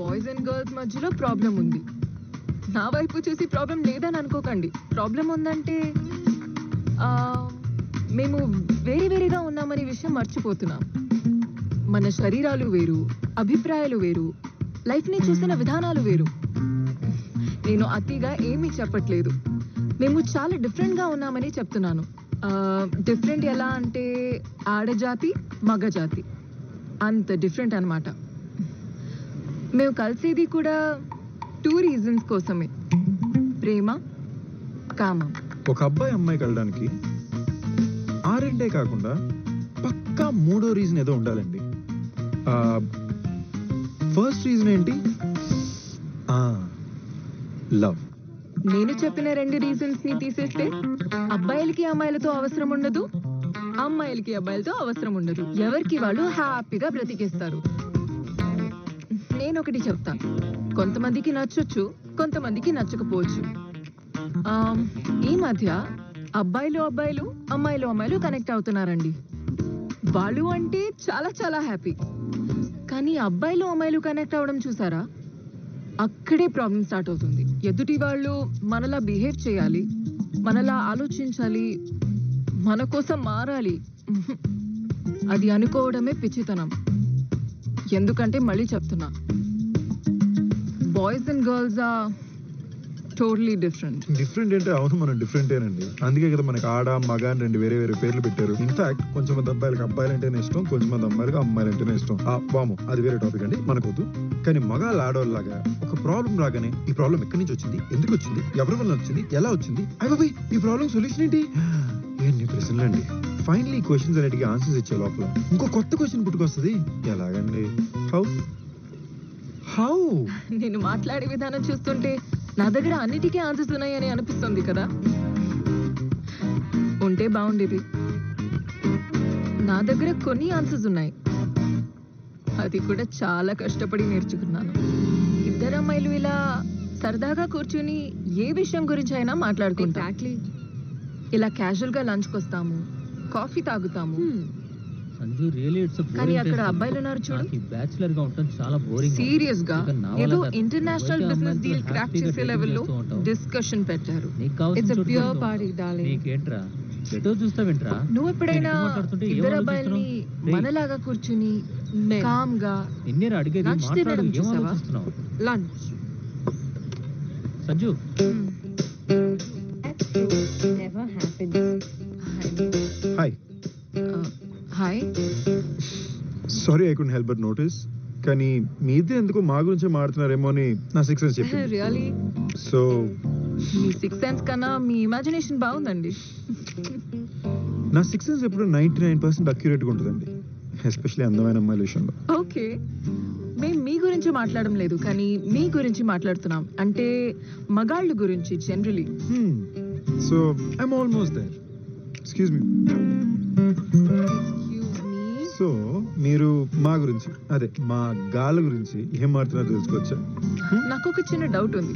Boys and girls మధ్యలో problem ఉంది. నా వైపు చూసి ప్రాబ్లం లేదని అనుకోకండి. ప్రాబ్లం ఉందంటే మేము వేరే వేరేగా ఉన్నామనే విషయం మర్చిపోతున్నాం. మన శరీరాలు వేరు, అభిప్రాయాలు వేరు, లైఫ్ని చూసిన విధానాలు వేరు. నేను అతిగా ఏమీ చెప్పట్లేదు. మేము చాలా డిఫరెంట్గా ఉన్నామని చెప్తున్నాను. డిఫరెంట్ ఎలా అంటే ఆడజాతి మగజాతి అంత డిఫరెంట్ అన్నమాట. మేము కలిసేది కూడా 2 రీజన్స్ కోసమే, ప్రేమ, కామం. ఒక అబ్బాయి అమ్మాయి కలడానికి ఆ రెండే కాకుండా పక్కా 3వ రీజన్ ఏదో ఉండాలండి. ఫస్ట్ రీజన్ ఏంటి? లవ్. నేను చెప్పిన 2 రీజన్స్ ని తీసేస్తే అబ్బాయిలకి అమ్మాయిలతో అవసరం ఉండదు, అమ్మాయిలకి అబ్బాయిలతో అవసరం ఉండదు. ఎవరికి వాళ్ళు హ్యాపీగా బ్రతికేస్తారు. నేను ఒకటి చెప్తా, కొంతమందికి నచ్చొచ్చు, కొంతమందికి నచ్చకపోవచ్చు. ఈ మధ్య అబ్బాయిలు అమ్మాయిలు కనెక్ట్ అవుతున్నారండి. వాళ్ళు అంటే చాలా చాలా హ్యాపీ. కానీ అమ్మాయిలు కనెక్ట్ అవడం చూసారా, అక్కడే ప్రాబ్లం స్టార్ట్ అవుతుంది. ఎదుటి వాళ్ళు మనలా బిహేవ్ చేయాలి, మనలా ఆలోచించాలి, మన కోసం మారాలి. అది అనుకోవడమే పిచ్చితనం. ఎందుకంటే మళ్ళీ చెప్తున్నా, boys and girls are totally different. Different అంటే అవును, మనం డిఫరెంటేనండి. అందుకే కదా మనకి ఆడ మగ అని 2 వేరే వేరే పేర్లు పెట్టారు. ఇన్ఫాక్ట్ కొంచెం మంది అబ్బాయిలకి అబ్బాయిలు అంటేనే ఇష్టం, కొంచెం మంది అమ్మాయిలకి అమ్మాయిలు అంటేనే ఇష్టం. వాము, అది వేరే టాపిక్ అండి, మనకొద్దు. కానీ మగాళ్ళు ఆడవాళ్ళలాగా ఒక ప్రాబ్లం రాగానే ఈ ప్రాబ్లం ఎక్కడి నుంచి వచ్చింది, ఎందుకు వచ్చింది, ఎవరి వల్ల వచ్చింది, ఎలా వచ్చింది, అయ్యి ఈ ప్రాబ్లం సొల్యూషన్ ఏంటి, ఎన్ని ప్రశ్నలు అండి. ఫైనలీ ఈ క్వశ్చన్స్ అన్నిటికీ ఆన్సర్స్ ఇచ్చే లోపల ఇంకో కొత్త క్వశ్చన్ పుట్టుకొస్తుంది. ఎలాగండి? హౌ? నేను మాట్లాడే విధానం చూస్తుంటే నా దగ్గర అన్నిటికీ ఆన్సర్స్ ఉన్నాయని అనిపిస్తుంది కదా. ఉంటే బాగుండేది. నా దగ్గర కొన్ని ఆన్సర్స్ ఉన్నాయి, అది కూడా చాలా కష్టపడి నేర్చుకున్నాను. 2 అమ్మాయిలు ఇలా సరదాగా కూర్చుని ఏ విషయం గురించి అయినా మాట్లాడుకుంటాం. ఇలా క్యాజువల్ గా లంచ్కి వస్తాము, కాఫీ తాగుతాము. సంజు రియల్లీ ఇట్స్ అ కానీ అక్కడ అబ్బాయిలు ఉన్నారు చూడు, బ్యాచిలర్ గా ఉంటాం, చాలా బోరింగ్. సీరియస్ గా ఏదో ఇంటర్నేషనల్ బిజినెస్ డీల్ క్రాక్ చేసే లెవెల్లో డిస్కషన్ పెట్టారు. It's a pure party darling. నీకేంట్రా ఎటో చూస్తావేంట్రా? నువ్వు ఎప్పుడైనా 2 అబ్బాయిల్ని మనలాగా కూర్చుని కామ్ గా ఎన్నేరా అడిగేది, మాట్లాడు, ఏం ఆలోచిస్తున్నావు? Lunch Sanju. Hi. Hi. Sorry, I couldn't help but notice. కానీ మీ ఇద్దరు ఎందుకో మా గురించే మాట్లాడుతున్నారేమో అని నా 6th సెన్స్ చెప్పింది. రియల్లీ? సో మీ 6th సెన్స్ కన్నా మీ ఇమాజినేషన్ బాగుందండి. నా 6th సెన్స్ ఎప్పుడు 99% అక్యురేట్గా ఉంటుందండి, ఎస్పెషల్లీ అందమైన అమ్మాయిల విషయంలో. ఓకే, మేము మీ గురించి మాట్లాడడం లేదు, కానీ మీ గురించి మాట్లాడుతున్నాం. అంటే మగాళ్ళ గురించి generally. So I'm almost there. Excuse me. So మీరు మా గురించి, అదే మా గాళ్ళ గురించి ఏం మాట్లాడుతున్నారో తెలుసుకోవచ్చా? నాకు ఒక చిన్న డౌట్ ఉంది.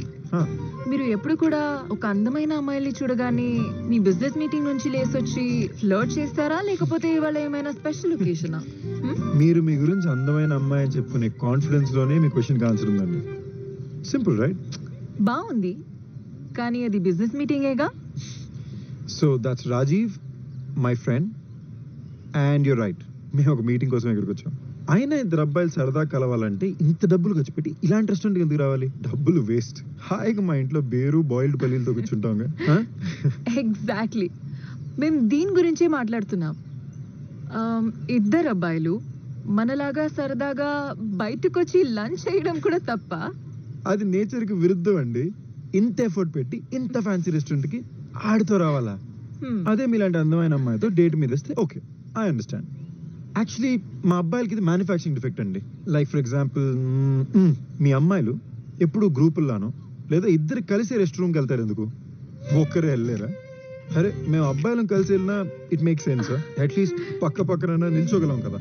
మీరు ఎప్పుడు కూడా ఒక అందమైన అమ్మాయిని చూడగానే మీ బిజినెస్ మీటింగ్ నుంచి లేసొచ్చి ఫ్లర్ట్ చేస్తారా, లేకపోతే ఇవాళ ఏమైనా స్పెషల్ ఒకేషనా? మీరు మీ గురించి అందమైన అమ్మాయి అని చెప్పుకునే కాన్ఫిడెన్స్ లోనే మీ క్వశ్చన్ ఆన్సర్ ఉందండి. Simple, right? బాగుంది, కానీ అది బిజినెస్ మీటింగేగా. So that's Rajiv, my friend, and you're right, మేము ఒక మీటింగ్ కోసం ఇక్కడికి వచ్చాం. అయినా 2 అబ్బాయిలు సరదా కలవాలంటే ఇంత డబ్బులు ఖర్చు పెట్టి ఇలాంటి రెస్టారెంట్కి ఎందుకు రావాలి? డబ్బులు వేస్ట్. హాయిగా మా ఇంట్లో బేరు బాయిల్డ్ పల్లీలతో కూర్చుంటాం. ఎగ్జాక్ట్లీ, మేము దీని గురించే మాట్లాడుతున్నాం. 2 అబ్బాయిలు మనలాగా సరదాగా బయటకు వచ్చి లంచ్ చేయడం కూడా తప్ప? అది నేచర్కి విరుద్ధం అండి. ఇంత ఎఫర్ట్ పెట్టి ఇంత ఫ్యాన్సీ రెస్టారెంట్కి ఆడితో రావాలా? అదే మీలాంటి అందమైన అమ్మాయితో డేట్ మీద వస్తే ఓకే, ఐ అండర్స్టాండ్. యాక్చువల్లీ మా అబ్బాయిలకి ఇది మ్యానుఫ్యాక్చరింగ్ డిఫెక్ట్ అండి. లైక్ ఫర్ ఎగ్జాంపుల్, మీ అమ్మాయిలు ఎప్పుడు గ్రూపుల్లానో లేదా 2 కలిసి రెస్ట్ రూమ్కి వెళ్తారు, ఎందుకు ఒక్కరే వెళ్ళలేరా? అరే మేము అబ్బాయిలను కలిసి వెళ్ళినా ఇట్ మేక్ సెన్స్. అట్లీస్ట్ పక్క పక్కన నిల్చోగలం కదా.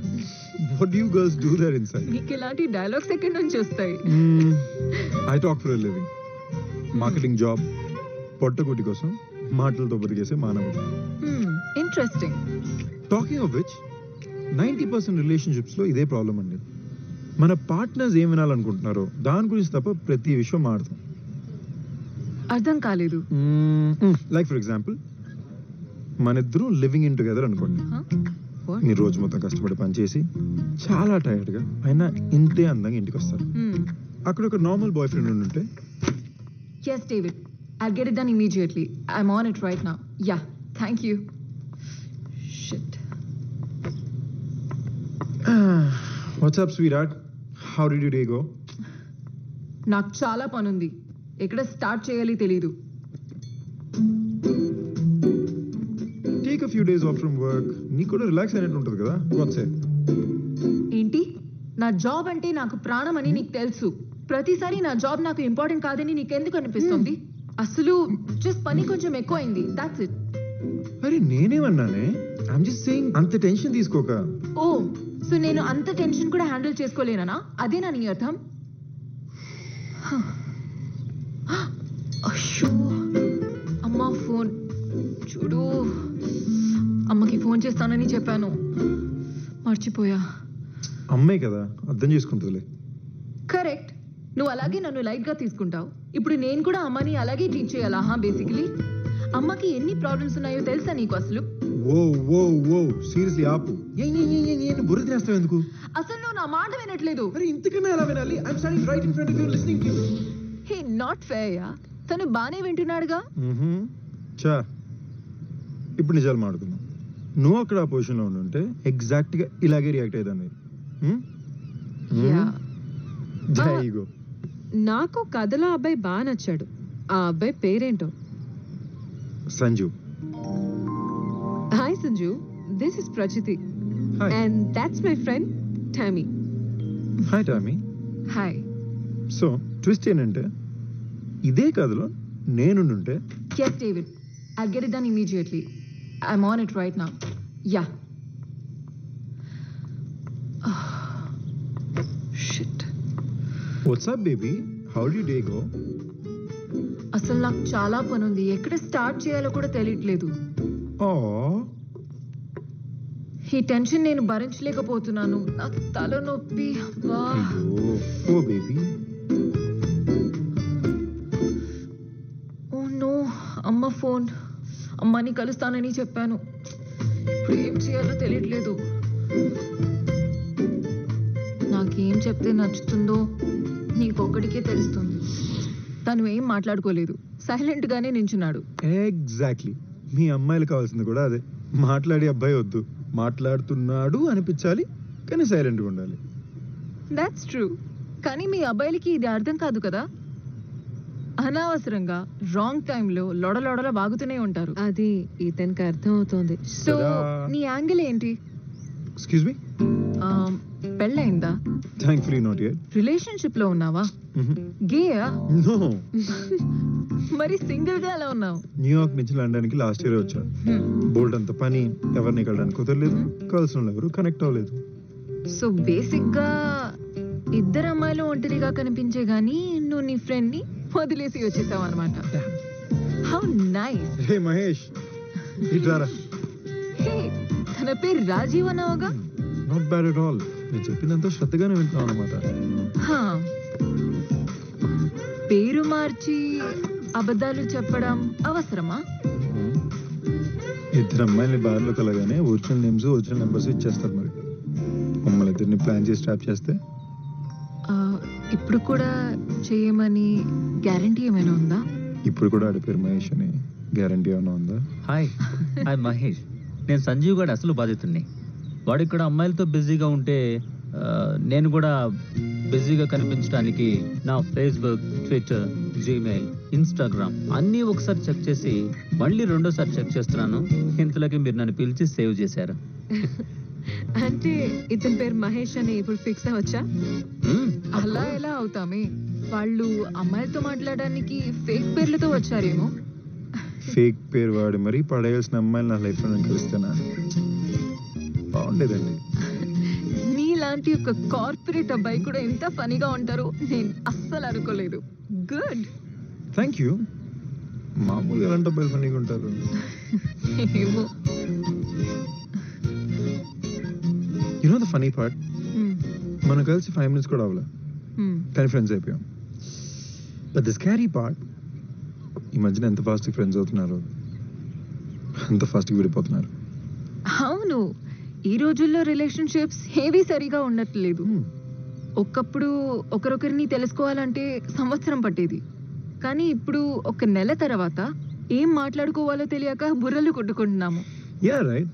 What you girls do there inside? మీకు ఇలాంటి డైలాగ్స్ ఎక్కడి నుంచి వస్తాయి? I talk for a living. Marketing job, పొట్టకూటి కోసం మాటలతో బతికేసే మానవుడు. Interesting. Talking of which, 90% relationships లో ఇదే ప్రాబ్లం అండి. మన పార్ట్నర్స్ ఏం వినాలనుకుంటున్నారో దాని గురించి తప్ప ప్రతి విషయం మాడతాం. అర్థం కాలేదు. లైక్ ఫర్ ఎగ్జాంపుల్, మన ఇద్దరు లివింగ్ ఇన్ టుగెదర్ అనుకోండి. నీ రోజు మొత్తం కష్టపడి పనిచేసి చాలా టైర్డ్ గా అయినా ఇంతే అందంగా ఇంటికి వస్తారు. అక్కడ ఒక నార్మల్ బాయ్ ఫ్రెండ్ ఉంటే, Yes, David. I'll get it done immediately. I'm on it right now. Yeah, thank you. Shit. WhatsApp sweet, how did you day go? నాకు చాలా పనుంది, ఎక్కడ స్టార్ట్ చేయాలి తెలీదు. Take a few days of from work. నీకు కూడా relax అయినట్టు ఉంటుంది కదా. వాట్సాప్ ఏంటి? నా జాబ్ అంటే నాకు ప్రాణం అని నీకు తెలుసు. ప్రతిసారి నా జాబ్ నాకు ఇంపార్టెంట్ కాదని నీకెందుకు అనిపిస్తుంది? అసలు జస్ట్ పని కొంచెం ఎక్కువైంది, దాట్స్ ఇట్. అరే నేనేమన్నానే? ఐఎమ్ జస్ట్ సేయింగ్, అంత టెన్షన్ తీసుకోక. ఓ, సో నేను అంత టెన్షన్ కూడా హ్యాండిల్ చేసుకోలేనా? అదేనా నీ అర్థం? అయ్యో, అమ్మా ఫోన్ చూడు. అమ్మకి ఫోన్ చేస్తానని చెప్పాను, మర్చిపోయా. అమ్మాయి కదా, అర్థం చేసుకుంటుందిలే. కరెక్ట్, నువ్వు అలాగే నన్ను లైట్ గా తీసుకుంటావు. ఇప్పుడు నేను కూడా అమ్మని అలాగే ట్రీట్ చేయాలా? బేసికలీ అమ్మకి ఎన్ని ప్రాబ్లమ్స్ ఉన్నాయో తెలుసా నీకు అసలు? ఓ ఓ ఓ సీరియస్లీ ఆపు. బుర్ర తినేస్తావు ఎందుకు? అసలు నువ్వు నా మాట వినట్లేదు. అరే ఇంతకన్నా ఎలా వినాలి? I'm standing right in front of you listening to you. Hey, not fair yeah. తను బానే వింటున్నాడుగా. చా, ఇప్పుడు నిజాలు మాడుకుందాం. నువ్వు అక్కడ ఆ పొజిషన్లో ఉండుంటే ఎగ్జాక్ట్ గా ఇలాగే రియాక్ట్ అయ్యేదాన్ని. జైగో. నాకు కథలో అబ్బాయి బాగా నచ్చాడు. ఆ అబ్బాయి పేరేంటో? Sanju. Hi Sanju, this is Prachiti Hi. And that's my friend Tammy. Hi Tammy. Hi. So twist ఏంటంటే, ఇదే కథలో నేనుంటే Yes, David. I'll get it done immediately. I'm on it right now. Yeah. Shit. WhatsApp baby, how the day go? అసలు నాకు చాలా పనుంది, ఎక్కడ start చేయాలో కూడా తెలియట్లేదు. ఓ ఈ టెన్షన్ నేను భరించలేకపోతున్నాను. నాకు తలనొప్పి. అబ్బా. ఓ బేబీ. ఓ నో, అమ్మ ఫోన్. అమ్మని కలుస్తానని చెప్పాను, ఇప్పుడు ఏం చేయాలో తెలియట్లేదు. నాకేం చెప్తే నచ్చుతుందో నీకొక్కడికే తెలుస్తుంది. తను ఏం మాట్లాడుకోలేదు, సైలెంట్ గానే నించున్నాడు. ఎగ్జాక్ట్లీ, మీ అమ్మాయిలు కావాల్సింది కూడా అదే. మాట్లాడే అబ్బాయి వద్దు, మాట్లాడుతున్నాడు అనిపించాలి కానీ సైలెంట్గా ఉండాలి. That's true. కానీ మీ అబ్బాయిలకి ఇది అర్థం కాదు కదా. అనవసరంగా రాంగ్ టైంలో లొడలొడల బాగుతూనే ఉంటారు. అది ఇతనికి అర్థం అవుతోంది. So Ta-da. నీ యాంగిల్ ఏంటి? Excuse me. పెళ్ళయిందా? Thankfully not yet. రిలేషన్షిప్ లో ఉన్నావా? గేయా? నో. మరి సింగిల్ గా ఎలా ఉన్నావు? న్యూయార్క్ నుంచి లండన్ కి లాస్ట్ ఇయర్ వచ్చాను. బోల్డ్ అంత పని, ఎవరిని కలడానికి కుదరలేదు, కలిసిన వాళ్ళు ఎవరు కనెక్ట్ అవ్వలేదు. సో బేసిక్ గా ఇద్దరు అమ్మాయిలు ఒంటరిగా కనిపించే గానీ నువ్వు నీ ఫ్రెండ్ ని వదిలేసి వచ్చేసావు అనమాట. How nice. హే మహేష్, ఇట్లారా. హే, తన పేరు రాజీవ్ అన్నావుగా. Not bad at all. నేను చెప్పిందంతా శ్రద్ధగానే వింటున్నాను అనమాట. హా. పేరు మార్చి అబద్ధాలు చెప్పడం అవసరమా? ఇద్దరు అమ్మాయిని బార్లో కలగానే ఒరిజినల్ నేమ్స్ ఒరిజినల్ నెంబర్స్ ఇచ్చేస్తారు. మరి మమ్మల్ని ఇద్దరిని ప్లాన్ చేసి ట్రాప్ చేస్తే ఇప్పుడు కూడా చేయమని గ్యారంటీ ఏమైనా ఉందా? ఇప్పుడు కూడా ఆడి పేరు మహేష్ అని గ్యారంటీ ఏమైనా ఉందా? హాయ్ మహేష్, నేను సంజీవ్ గారి అసలు బాధితుడిని. వాడు ఇక్కడ అమ్మాయిలతో బిజీగా ఉంటే నేను కూడా బిజీగా కనిపించడానికి నా ఫేస్బుక్, ట్విట్టర్, జీమెయిల్, ఇన్స్టాగ్రామ్ అన్నీ ఒకసారి చెక్ చేసి మళ్ళీ రెండోసారి చెక్ చేస్తున్నాను. ఇంతలోకి మీరు నన్ను పిలిచి సేవ్ చేశారు. అంటే ఇతని పేరు మహేష్ అని ఇప్పుడు ఫిక్స్ అవ్వచ్చా? అలా ఎలా అవుతామే? వాళ్ళు అమ్మాయిలతో మాట్లాడడానికి ఫేక్ పేర్లతో వచ్చారేమో. ఫేక్ పేరు వాడి మరీ పడేయాల్సిన అమ్మాయిలు నా లైఫ్లో నేను కలుస్తానా? బాగుండేదండి. నీలాంటి ఒక కార్పొరేట్ అబ్బాయి కూడా ఎంత ఫనీగా ఉంటారో నేను అస్సలు అనుకోలేదు. గుడ్. Thank you. మామూలుగా ఎలాంటి అబ్బాయిలు ఫన్నీగా ఉంటారు? ఏమో. You know the funny part? మనం కలిసి 5 minutes కూడా అవ్వలే, కానీ ఫ్రెండ్స్ అయిపోయాం. బట్ ద స్కారీ పార్ట్, ఈ మధ్యన ఎంత ఫాస్ట్గా ఫ్రెండ్స్ అవుతున్నారు, అంత ఫాస్ట్గా విడిపోతున్నారు. అవును, ఈ రోజుల్లో రిలేషన్షిప్స్ ఏవి సరిగా ఉండట్లేదు. ఒకప్పుడు ఒకరొకరిని తెలుసుకోవాలంటే సంవత్సరం పట్టేది, కానీ ఇప్పుడు ఒక నెల తర్వాత ఏం మాట్లాడుకోవాలో తెలియక బుర్రలు కొట్టుకుంటున్నాము. Yeah right.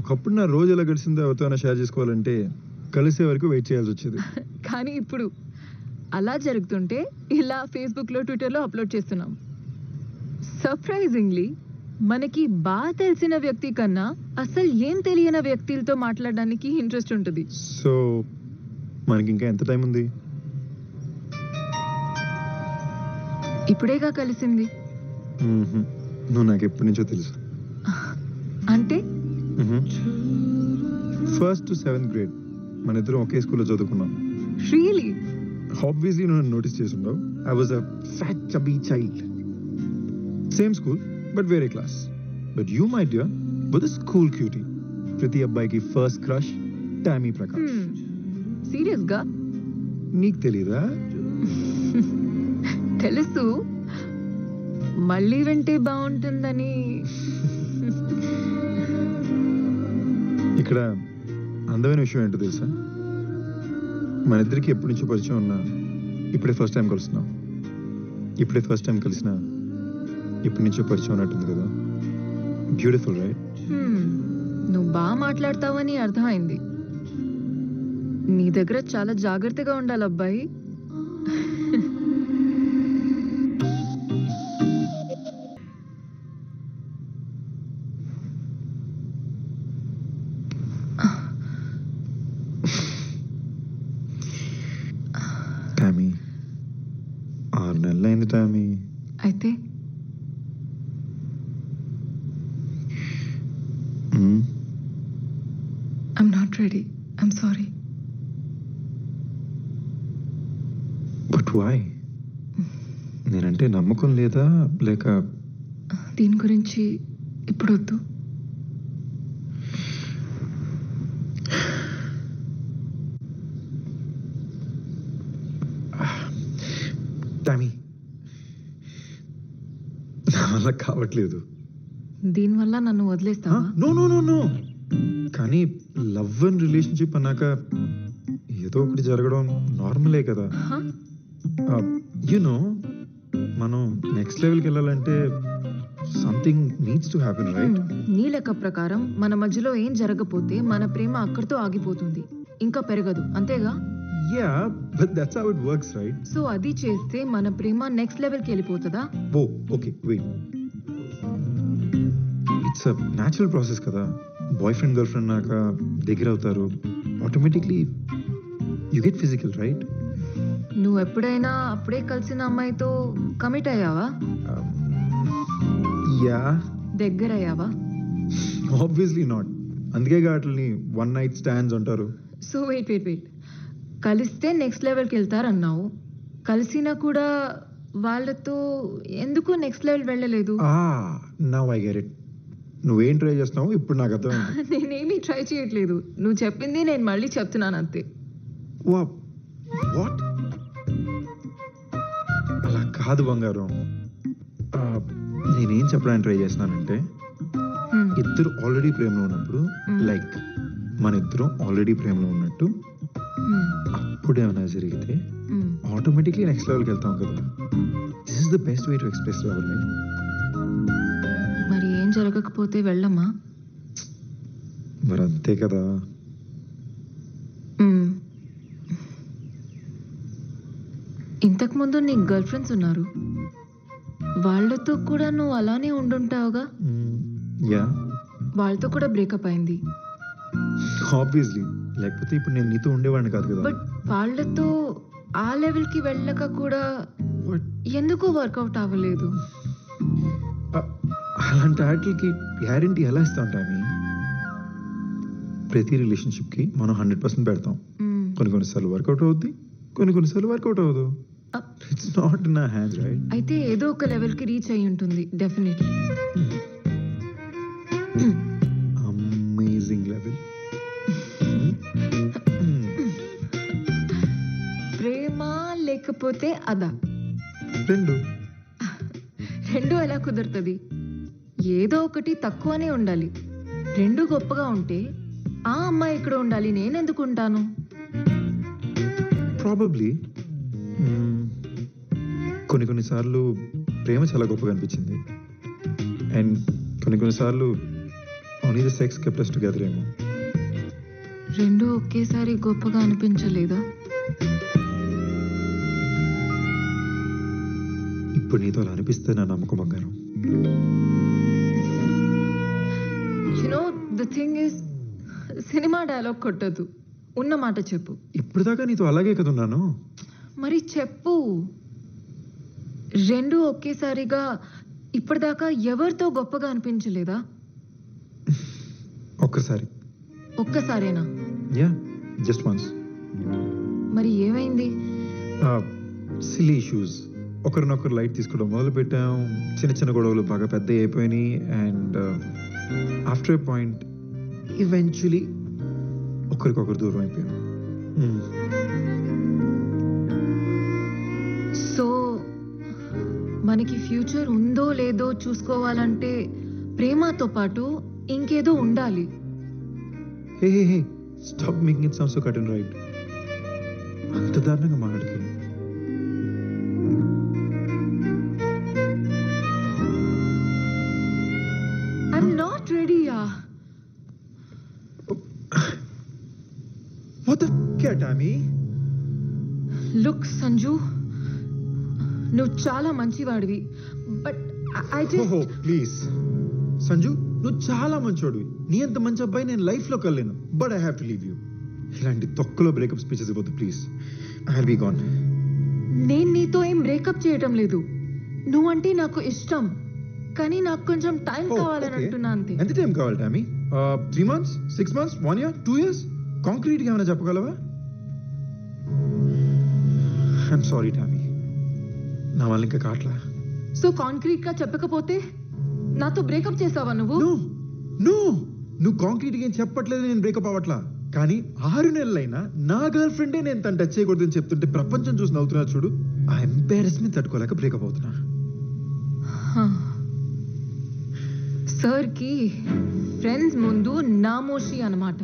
ఒకప్పుడు నా రోజు ఎలా గడిచిందో ఎవరితోనైనా షేర్ చేసుకోవాలంటే కలిసే వరకు వెయిట్ చేయాల్సి వచ్చేది. కానీ ఇప్పుడు అలా జరుగుతుంటే ఇలా ఫేస్బుక్లో ట్విట్టర్లో అప్లోడ్ చేస్తున్నాం. సర్ప్రైజింగ్లీ మనకి బాగా తెలిసిన వ్యక్తి కన్నా అసలు ఏం తెలియని వ్యక్తులతో మాట్లాడడానికి ఇంట్రెస్ట్ ఉంటుంది. సో మనకి ఇంకా ఎంత టైం ఉంది? ఇప్పుడేగా కలిసింది. నువ్వు నాకు ఎప్పటి నుంచో తెలుసు. అంటే 1st to 7th grade మన ఇద్దరం ఒకే స్కూల్లో చదువుకున్నాం. రియలీ? ఆబ్వియస్లీ నువ్వు నోటీస్ చేస్తుండవు. I was a fat chubby child. Same school but వేరే class. But you my dear but school cutie. ప్రతి అబ్బాయికి first crush Tammy Prakash. Serious గా? నీకు తెలీదా? తెలుసు, మళ్ళీ వింటే బాగుంటుందని. ఇక్కడ అందమైన విషయం ఏంటో తెలుసా? మన ఇద్దరికి ఎప్పటి నుంచో పరిచయం ఉన్నా ఇప్పుడే ఫస్ట్ టైం కలుస్తున్నాం. ఇప్పుడే ఫస్ట్ టైం కలిసిన ఇప్పటి నుంచో పరిచయం ఉన్నట్టుంది కదా. Beautiful right? నువ్వు బాగా మాట్లాడతావని అర్థమైంది. నీ దగ్గర చాలా జాగ్రత్తగా ఉండాలి అబ్బాయి. టామీ, 6 నెలలైంది టామీ. అయితే I'm not ready. I'm sorry. But why? నేనంటే నమ్మకం లేదా లేక? దీని గురించి ఇప్పుడు వద్దు. టామీ, నా వల్ల కావట్లేదు. దీనివల్ల నన్ను వదిలేస్తావా? No no no no. కానీ లవ్ అండ్ రిలేషన్షిప్ అన్నాక ఏదో ఒకటి జరగడం నార్మలే కదా. యునో, మనం నెక్స్ట్ లెవెల్కి వెళ్ళాలంటే something needs to happen right? నీ లెక్క ప్రకారం మన మధ్యలో ఏం జరగపోతే మన ప్రేమ అక్కడితో ఆగిపోతుంది, ఇంకా పెరగదు, అంతేగా? Yeah, but that's how it works right? So అది చేస్తే మన ప్రేమ నెక్స్ట్ లెవెల్కి వెళ్ళిపోతుందా? Oh okay, wait. It's a natural process కదా. బాయ్ ఫ్రెండ్ గర్ల్ ఫ్రెండ్ నాక దగ్గర అవుతారు, automatically you get physical right? నువ్వు ఎప్పుడైనా అప్పుడే కలిసిన అమ్మాయితో కమిట్ అయ్యావా? యా. దగ్గర అయ్యావా? Obviously not. అందుకే వాటిని 1 night స్టాండ్స్ అంటారు. సో వెయిట్ వెయిట్ వెయిట్, కలిస్తే నెక్స్ట్ లెవెల్కి వెళ్తారన్నావు, కలిసినా కూడా వాళ్ళతో ఎందుకు నెక్స్ట్ లెవెల్ వెళ్ళలేదు? Now I get it. నువ్వేం ట్రై చేస్తున్నావు ఇప్పుడు నాకు అర్థమైంది. నేనేమీ ట్రై చేయట్లేదు, నువ్వు చెప్పింది నేను మళ్ళీ చెప్తున్నాను అంతే. వాట్? అలా కాదు బంగారం. నేనేం చెప్పడానికి ట్రై చేస్తున్నానంటే, ఇద్దరు ఆల్రెడీ ప్రేమలో ఉన్నప్పుడు, లైక్ మన ఇద్దరం ఆల్రెడీ ప్రేమలో ఉన్నట్టు, అప్పుడు ఏమైనా జరిగితే ఆటోమేటిక్లీ నెక్స్ట్ లెవెల్కి వెళ్తాం కదా. This is the best way to express love right? మరి ఏం జరగకపోతే వెళ్ళమా? మరి అంతే కదా. ఇంతకుముందు నీకు గర్ల్ ఫ్రెండ్స్ ఉన్నారు, వాళ్ళతో కూడా నువ్వు అలానే ఉండుంటావుగా. యా, వాళ్ళతో కూడా బ్రేకప్ అయింది. ఆబ్వియస్లీ, లేకపోతే ఇప్పుడు నేను నీతో ఉండేవాడిని కాదు కదా. బట్ వాళ్ళతో ఆ లెవెల్కి వెళ్ళక కూడా ఎందుకు వర్కౌట్ అవ్వలేదు? అలాంటి వాటికి గ్యారంటీ ఎలా ఇస్తాం టామీ? ప్రతి రిలేషన్షిప్కి మనం 100% పెడతాం. కొన్నిసార్లు వర్కౌట్ అవుద్ది, కొన్నిసార్లు వర్కౌట్ అవ్వదు. It's not in our hands right? అయితే ఏదో ఒక లెవెల్కి రీచ్ అయి ఉంటుంది డెఫినెట్లీ. Amazing level. లేకపోతే అదా? రెండు. రెండు ఎలా కుదురుతుంది? ఏదో ఒకటి తక్కువనే ఉండాలి. రెండు గొప్పగా ఉంటే ఆ అమ్మాయి ఇక్కడ ఉండాలి, నేనెందుకు ఉంటాను? ప్రాబబ్లీ కొన్నిసార్లు ప్రేమ చాలా గొప్పగా అనిపించింది, అండ్ కొన్నిసార్లు only the sex kept us together ఏమో. రెండు ఒకేసారి గొప్పగా అనిపించలేదా? ఇప్పుడు నీతో అలా అనిపిస్తే నా నమ్మకం బంగారం. You know the thing is, cinema dialogue కొట్టదు, ఉన్న మాట చెప్పు. ఇప్పుడు దాకా నీతో అలాగే కదా ఉన్నాను. మరి చెప్పు. రెండు ఒకేసారిగా ఇప్పటిదాకా ఎవరితో గొప్పగా అనిపించలేదా? ఒక్కసారి. ఒక్కసారేనా? Yeah, just once. మరి ఏమైంది? Silly issues. ఒకరినొకరు లైట్ తీసుకోవడం మొదలు పెట్టాం. చిన్న చిన్న గొడవలు బాగా పెద్ద అయిపోయినాయి, and after a point eventually ఒకరికొకరు దూరం అయిపోయాం. సో మనకి ఫ్యూచర్ ఉందో లేదో చూసుకోవాలంటే ప్రేమతో పాటు ఇంకేదో ఉండాలి. Hey hey hey, stop making it sound so cut and right. అంత దారుణంగా మాట్లాడికి. I'm not ready. What the f*** Tammy? Look Sanju, నువ్వు చాలా మంచివాడివి, బట్ ఐ ఓహో ప్లీజ్ సంజు, నువ్వు చాలా మంచోడివి. నీ అంత మంచి అబ్బాయి నేను లైఫ్ లో కలేను, but I have to leave you. ఇలాంటి తొక్కలో బ్రేకప్ స్పీచెస్ ఇవ్వద్దు please. I will be gone. నేను నీతో ఏం బ్రేకప్ చేయటం లేదు. నువ్వంటే నాకు ఇష్టం, కానీ నాకు కొంచెం టైం కావాలని అంటున్నా అంతే. ఎంత టైం కావాలి Tommy? 3 months, 6 months, 1 year, 2 years? Concrete గా ఏమైనా చెప్పగలవా? ఐఎమ్ సారీ టామీ, నా వల్ల ఇంకా కాట్లా. సో కాంక్రీట్ గా చెప్పకపోతే నాతో బ్రేకప్ చేసావా నువ్వు? నువ్వు కాంక్రీట్ గా ఏం చెప్పట్లేదు, నేను బ్రేకప్ అవ్వట్లా. కానీ 6 నెలలైనా నా గర్ల్ ఫ్రెండే నేను తను టచ్ చేయకూడదని చెప్తుంటే ప్రపంచం చూసి నవ్వుతున్నా చూడు. ఆ ఎంబారెస్మెంట్ తట్టుకోలేక బ్రేకప్ అవుతున్నా. సార్ కి ఫ్రెండ్స్ ముందు నామోషి అన్నమాట.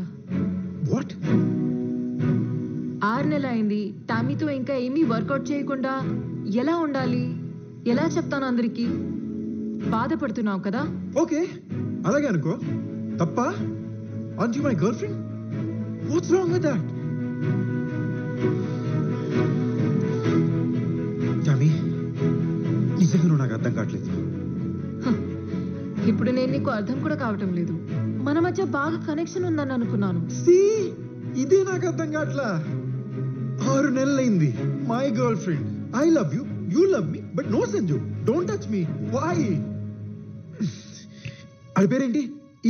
వాట్? 6 నెలలు అయింది, టామీతో ఇంకా ఏమీ వర్కౌట్ చేయకుండా ఎలా ఉండాలి? ఎలా చెప్తాను అందరికి? బాధపడుతున్నావు కదా? ఓకే, అలాగే అనుకో. తప్ప? Aren't you my girlfriend? What's wrong with that? Tommy, నిజంగా నువ్వు నాకు అర్థం కావట్లేదు. ఇప్పుడు నేను నీకు అర్థం కూడా కావటం లేదు. మన మధ్య బాగా కనెక్షన్ ఉందని అనుకున్నాను. ఇదే నాకు అర్థం కావట్లా. 6 నెలలైంది. My girlfriend, I love you, you love me, but no Sanju, don't touch me. Why? అది పేరేంటి?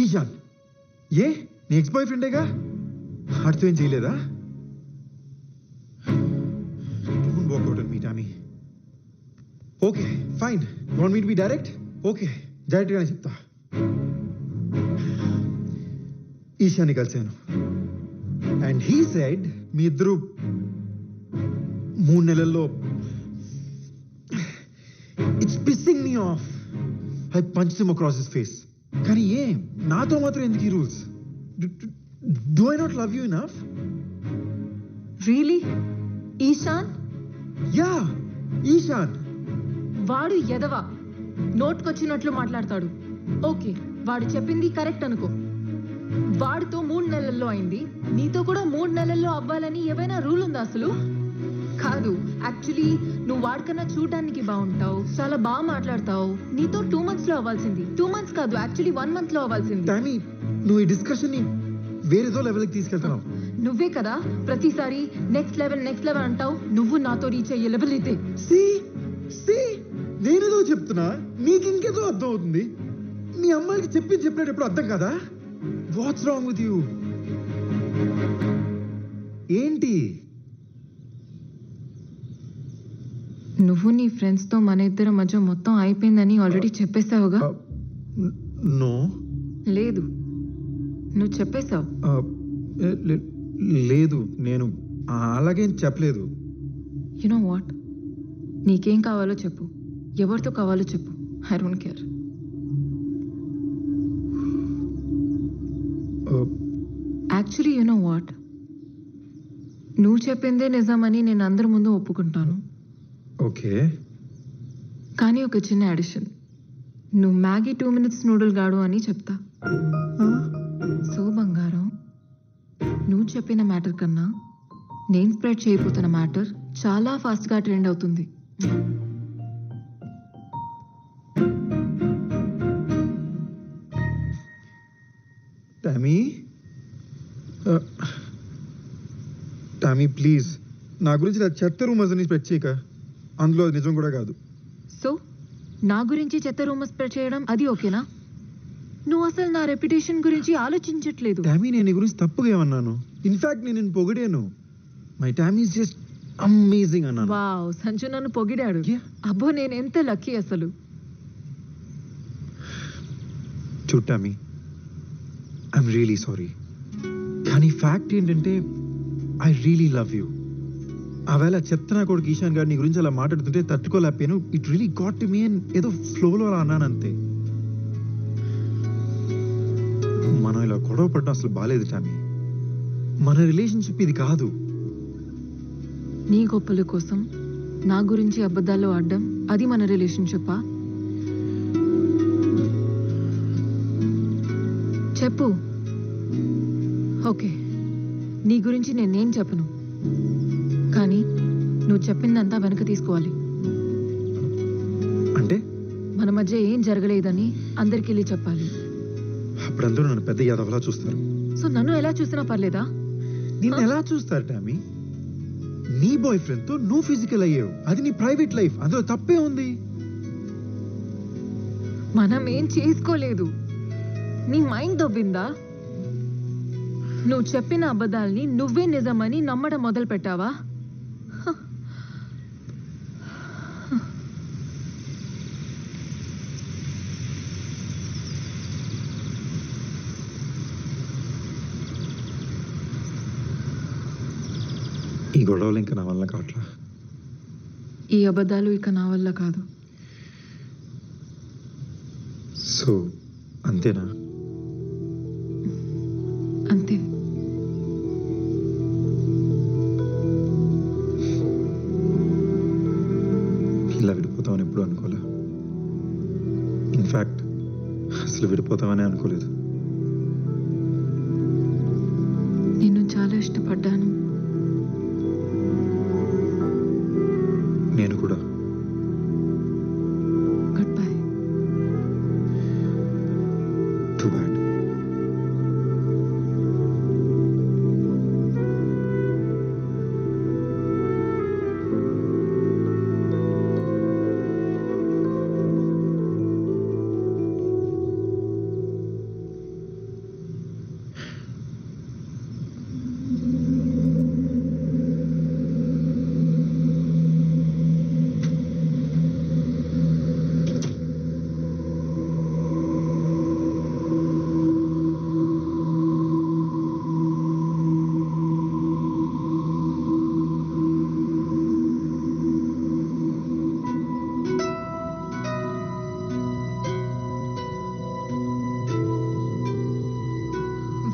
ఈశాన్. ఏ నీ ఎక్స్ బాయ్ ఫ్రెండేగా? అర్థం ఏం చేయలేదా? Don't walk out on me Tommy. Okay fine, want me to be direct? Okay, direct గానే చెప్తా. ఈశాన్ని కలిశాను, and he said me ఇద్దరు 3 నెలల్లో. It's pissing me off. I punched him across his face. కానీ ఏం, నాతో మాత్రం ఎందుకు ఈ rules? Do I not love you enough? Really? Ishaan? Yeah, Ishaan. వాడు ఎదవా, నోట్కొచ్చినట్లు మాట్లాడతాడు. ఓకే, వాడు చెప్పింది కరెక్ట్ అనుకో. వాడితో 3 నెలల్లో అయింది, నీతో కూడా 3 నెలల్లో అవ్వాలని ఏవైనా రూల్ ఉందా అసలు? కాదు, యాక్చువల్లీ నువ్వు వాడికన్నా చూడడానికి బాగుంటావు, చాలా బాగా మాట్లాడతావు. నీతో 2 months లో అవ్వాల్సింది. 2 months కాదు, యాక్చువల్లీ 1 month లో అవ్వాల్సింది. టామీ, నువ్వు ఈ డిస్కషన్ ని వేరేదో లెవెల్కి తీసుకెళ్తున్నావు. నువ్వే కదా ప్రతిసారి నెక్స్ట్ లెవెల్ అంటావు. నువ్వు నాతో రీచ్ అయ్యే లెవెల్ అయితే. నేనేదో చెప్తున్నా, నీకు ఇంకేదో అర్థం అవుతుంది. మీ అమ్మాయికి చెప్పినట్టు ఎప్పుడు అర్థం కదా? What's wrong with you? ఏంటి? నువ్వు నీ ఫ్రెండ్స్ తో మన ఇద్దరి మధ్య మొత్తం అయిపోయిందని ఆల్రెడీ చెప్పేశావుగా? నో, లేదు, నువ్వు చెప్పేశావు. లేదు, నేను అలాగేం చెప్పలేదు. యు నో వాట్, నీకేం కావాలో చెప్పు, ఎవరితో కావాలో చెప్పు. I don't care. Actually you know what, నువ్వు చెప్పిందే నిజమని నేను అందరి ముందు ఒప్పుకుంటాను. ఓకే. కానీ ఒక చిన్న అడిషన్, నువ్వు మ్యాగీ 2 minutes నూడిల్ గాడు అని చెప్తా. సో బంగారం, నువ్వు చెప్పిన మ్యాటర్ కన్నా నేను స్ప్రెడ్ చేయబోతున్న మ్యాటర్ చాలా ఫాస్ట్గా ట్రెండ్ అవుతుంది. టామీ, టామీ ప్లీజ్ నా గురించి నా చెత్త రూమర్స్ అని స్ప్రెడ్ చేయక. అందులో అది నిజం కూడా కాదు. సో నా గురించి చెత్త రూమర్ స్ప్రెడ్ చేయడం అది ఓకేనా? నువ్వు అసలు నా రెప్యుటేషన్ గురించి ఆలోచించట్లేదు. టామీ, నేను నీ గురించి తప్పుగా ఏమన్నాను? ఇన్ఫాక్ట్ నేను నిన్ను పొగిడాను. My Tammy is just amazing అన్నాను. వావ్, సంజు నన్ను పొగిడాడు. Yeah. అబ్బో, నేను ఎంత లక్కీ అసలు. చూడు టామీ, ఐఎమ్ రియలీ సారీ. కానీ ఫ్యాక్ట్ ఏంటంటే ఐ రియలీ లవ్ యూ. ఆవేళ చెత్త నా కొడుకు ఈశాన్ గారు నీ గురించి అలా మాట్లాడుతుంటే తట్టుకోలేకపోయాను. It really got to me and ఏదో ఫ్లోలో అలా అన్నాను అంతే. మనం ఇలా గొడవ పడడం అసలు బాలేదు టామీ. మన రిలేషన్షిప్ ఇది కాదు. నీ గొప్పల కోసం నా గురించి అబద్ధాలు ఆడడం అది మన రిలేషన్షిప్పా? చెప్పు. ఓకే, నీ గురించి నేనేం చెప్పను, కానీ నువ్వు చెప్పిందంతా వెనక తీసుకోవాలి. అంటే మన మధ్య ఏం జరగలేదని అందరికీ వెళ్ళి చెప్పాలి. అప్పుడందరూ నన్ను పెద్ద యాదవలా చూస్తారు. సో నన్ను ఎలా చూసినా పర్లేదా? నిన్ను ఎలా చూస్తారు టామీ? నీ బాయ్ ఫ్రెండ్ తో నువ్వు ఫిజికల్ అయ్యావు, అది నీ ప్రైవేట్ లైఫ్, అందులో తప్పే ఉంది. మనం ఏం చేసుకోలేదు. నీ మైండ్ దొబ్బిందా? నువ్వు చెప్పిన అబద్ధాల్ని నువ్వే నిజమని నమ్మడం మొదలు పెట్టావా? ఈ గొడవలు ఇంకా నా వల్ల కావట్లా. ఈ అబద్ధాలు ఇక నా వల్ల కాదు. సో అంతేనా? అంతే. ఇలా విడిపోతామని ఎప్పుడు అనుకోలే. ఇన్ఫ్యాక్ట్ అసలు విడిపోతామని అనుకోలేదు. నిన్ను చాలా ఇష్టపడ్డాను. నేను కూడా. Goodbye. Too bad.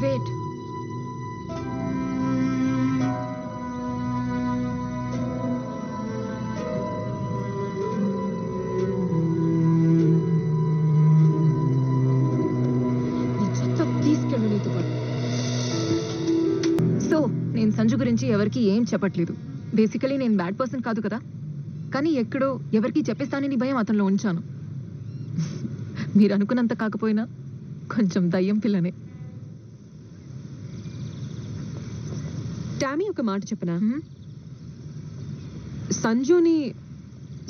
Wait. తీసుకెళ్ళు నీతో పాటు. సో నేను సంజు గురించి ఎవరికి ఏం చెప్పట్లేదు. బేసికలీ నేను బ్యాడ్ పర్సన్ కాదు కదా, కానీ ఎక్కడో ఎవరికి చెప్పేస్తానని భయం అతనిలో ఉంచాను. మీరు అనుకున్నంత కాకపోయినా కొంచెం దయ్యం పిల్లనే. టామీ, ఒక మాట చెప్పనా? హ్మ్?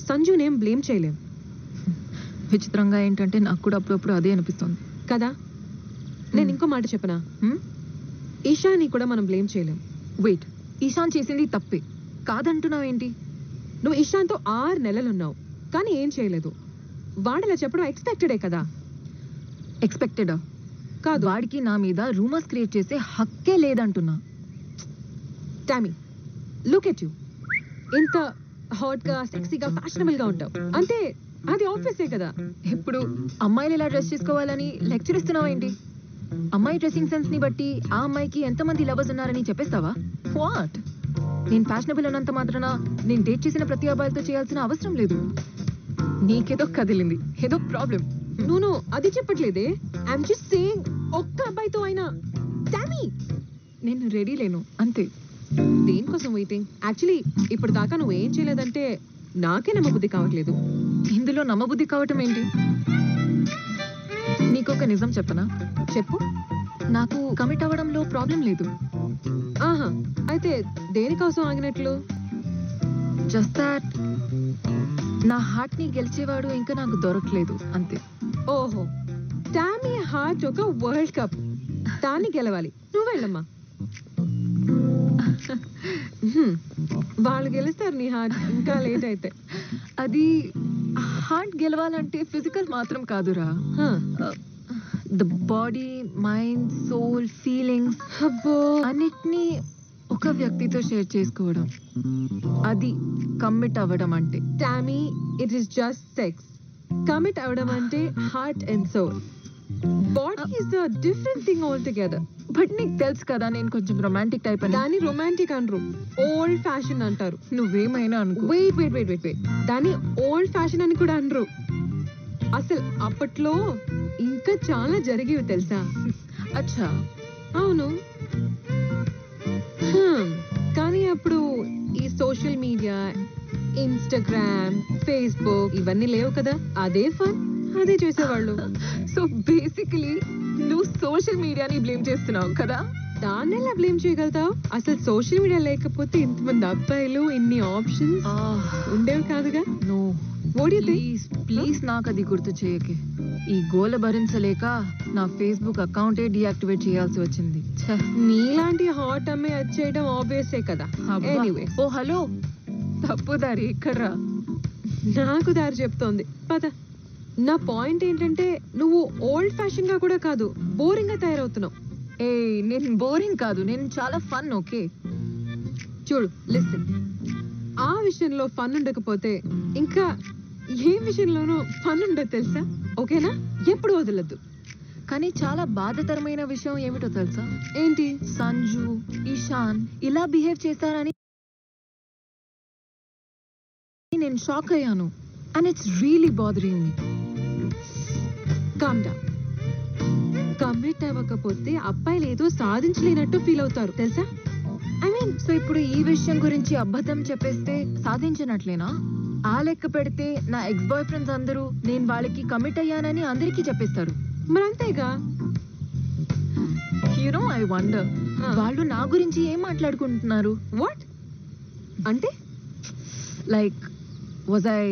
సంజునేం బ్లేమ్ చేయలేం విచిత్రంగా ఏంటంటే నాకు కూడా అప్పుడప్పుడు అదే అనిపిస్తుంది కదా. నేను ఇంకో మాట చెప్పనా? హ్మ్? ఈశాని కూడా మనం బ్లేమ్ చేయలేం. వెయిట్, ఈశాన్ చేసింది తప్పే కాదంటున్నావు ఏంటి? నువ్వు ఇషాన్తో 6 నెలలు ఉన్నావు, కానీ ఏం చేయలేదు. వాడలా చెప్పడం ఎక్స్పెక్టెడే కదా. ఎక్స్పెక్టెడా? కాదు. వాడికి నా మీద రూమర్స్ క్రియేట్ చేసే హక్కే లేదంటున్నా. Tammy, look at you. ఇంత హాట్ గా సెక్సీగా ఫ్యాషనబుల్ గా ఉంటావు అంతే. అది ఆబ్వియసే కదా. ఇప్పుడు అమ్మాయిలు ఇలా డ్రెస్ చేసుకోవాలని లెక్చర్ ఇస్తున్నావా ఏంటి? అమ్మాయి డ్రెస్సింగ్ సెన్స్ ని బట్టి ఆ అమ్మాయికి ఎంతమంది లవర్స్ ఉన్నారని చెప్పేస్తావా? వాట్? నేను ఫ్యాషనబుల్ ఉన్నంత మాత్రాన నేను డేట్ చేసిన ప్రతి అబ్బాయిలతో చేయాల్సిన అవసరం లేదు. నీకేదో కదిలింది, ఏదో ప్రాబ్లం. నో అది చెప్పట్లేదే. ఐఎమ్ జస్ట్ సేయింగ్ ఒక్క అబ్బాయితో అయినా. డామీ, నేను రెడీ లేను అంతే. దేనికోసం వెయిటింగ్? యాక్చువల్లీ ఇప్పుడు దాకా నువ్వు ఏం చేయలేదంటే నాకే నమ్మబుద్ధి కావట్లేదు. ఇందులో నమ్మబుద్ధి కావటం ఏంటి? నీకొక నిజం చెప్పనా? చెప్పు. నాకు కమిట్ అవ్వడంలో ప్రాబ్లం లేదు. ఆహా, అయితే దేనికోసం ఆగినట్లు? జస్ట్ దాట్ నా హార్ట్ ని గెలిచేవాడు ఇంకా నాకు దొరకలేదు అంతే. ఓహో, డామీ హార్ట్ ఒక వరల్డ్ కప్, దాన్ని గెలవాలి. నువ్వు వెళ్ళమ్మా. వాళ్ళు గెలుస్తారు నీ హార్ట్, ఇంకా లేట్ అయితే. అది హార్ట్ గెలవాలంటే ఫిజికల్ మాత్రం కాదురా. The body, mind, soul, feelings అబ్బో, అన్నిటినీ ఒక వ్యక్తితో షేర్ చేసుకోవడం, అది కమిట్ అవ్వడం అంటే. Tammy, it is just sex. Commit అవ్వడం అంటే heart and soul. Body is a different thing all together. But నీకు తెలుసు కదా నేను కొంచెం రొమాంటిక్ టైప్ అని. దాన్ని రొమాంటిక్ అనరు, ఓల్డ్ ఫ్యాషన్ అంటారు. నువ్వేమైనా అనుకో. Wait wait wait wait wait దాన్ని ఓల్డ్ ఫ్యాషన్ అని కూడా అనరు. అసలు అప్పట్లో ఇంకా చాలా జరిగేవి తెలుసా? అచ్చా, అవును. కానీ అప్పుడు ఈ సోషల్ మీడియా, ఇన్స్టాగ్రామ్, ఫేస్బుక్ ఇవన్నీ లేవు కదా. అదే ఫన్, అదే చేసేవాళ్ళు. సో బేసికలీ నువ్వు సోషల్ మీడియాని బ్లేమ్ చేస్తున్నావు కదా? దాన్ని ఎలా బ్లేమ్ చేయగలుగుతావు? అసలు సోషల్ మీడియా లేకపోతే ఇంతమంది అబ్బాయిలు, ఇన్ని ఆప్షన్స్ ఉండేవి కాదుగా. నో, ప్లీజ్ నాకు అది గుర్తు చేయకే. ఈ గోల భరించలేక నా ఫేస్బుక్ అకౌంటే డీయాక్టివేట్ చేయాల్సి వచ్చింది. నీలాంటి హాట్ అమ్మే అది చేయడం ఆబ్వియసే కదా. ఎనీవే, ఓ హలో, తప్పు దారి ఎక్కడ్రా? నాకు దారి చెప్తోంది పద. నా పాయింట్ ఏంటంటే నువ్వు ఓల్డ్ ఫ్యాషన్ గా కూడా కాదు, బోరింగ్ గా తయారవుతున్నావు. ఏ, నేను బోరింగ్ కాదు, నేను చాలా ఫన్. ఓకే చూడు, లిసన్, ఆ విషయంలో ఫన్ ఉండకపోతే ఇంకా ఏ విషయంలోనూ ఫన్ ఉండదు తెలుసా? ఓకేనా? ఎప్పుడు వదలద్దు. కానీ చాలా బాధాకరమైన విషయం ఏమిటో తెలుసా? ఏంటి? సంజు, ఇషాన్ ఇలా బిహేవ్ చేస్తారని నేను షాక్ అయ్యాను. And it's really bothering me. Calm down. Commit అవ్వకపోతే అబ్బాయిలు ఏదో సాధించలేనట్టు ఫీల్ అవుతారు తెలుసా? ఐ మీన్, సో ఇప్పుడు ఈ విషయం గురించి అబద్ధం చెప్పేస్తే సాధించినట్లేనా? ఆ లెక్క పెడితే నా ఎక్స్ బాయ్ ఫ్రెండ్స్ అందరూ నేను వాళ్ళకి కమిట్ అయ్యానని అందరికీ చెప్పేస్తారు. మరంతేగా. యూనో, ఐ వండర్ వాళ్ళు నా గురించి ఏం మాట్లాడుకుంటున్నారు. వాట్ అంటే? Like, was I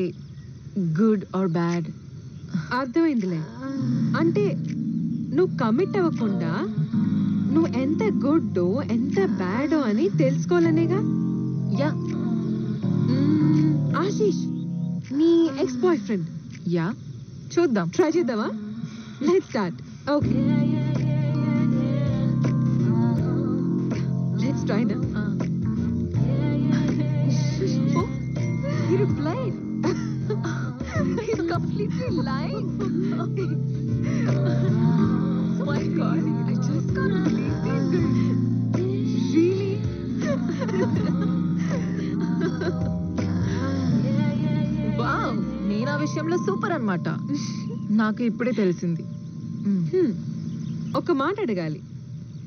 good or bad? అర్థమైందిలే. అంటే నువ్వు కమిట్ అవ్వకుండా నువ్వు ఎంత గుడ్డో ఎంత బ్యాడో అని తెలుసుకోవాలనేగా. యా. ఆశీష్, నీ ఎక్స్ బాయ్ ఫ్రెండ్. యా, చూద్దాం. ట్రై చేద్దామా? Let's start. Okay, let's try now. He replied. He's completely lying. Oh my God, I just can't believe this. Really? Wow, నేను ఆ విషయంలో సూపర్ అన్నమాట. నాకు ఇప్పుడే తెలిసింది. ఒక మాట అడగాలి.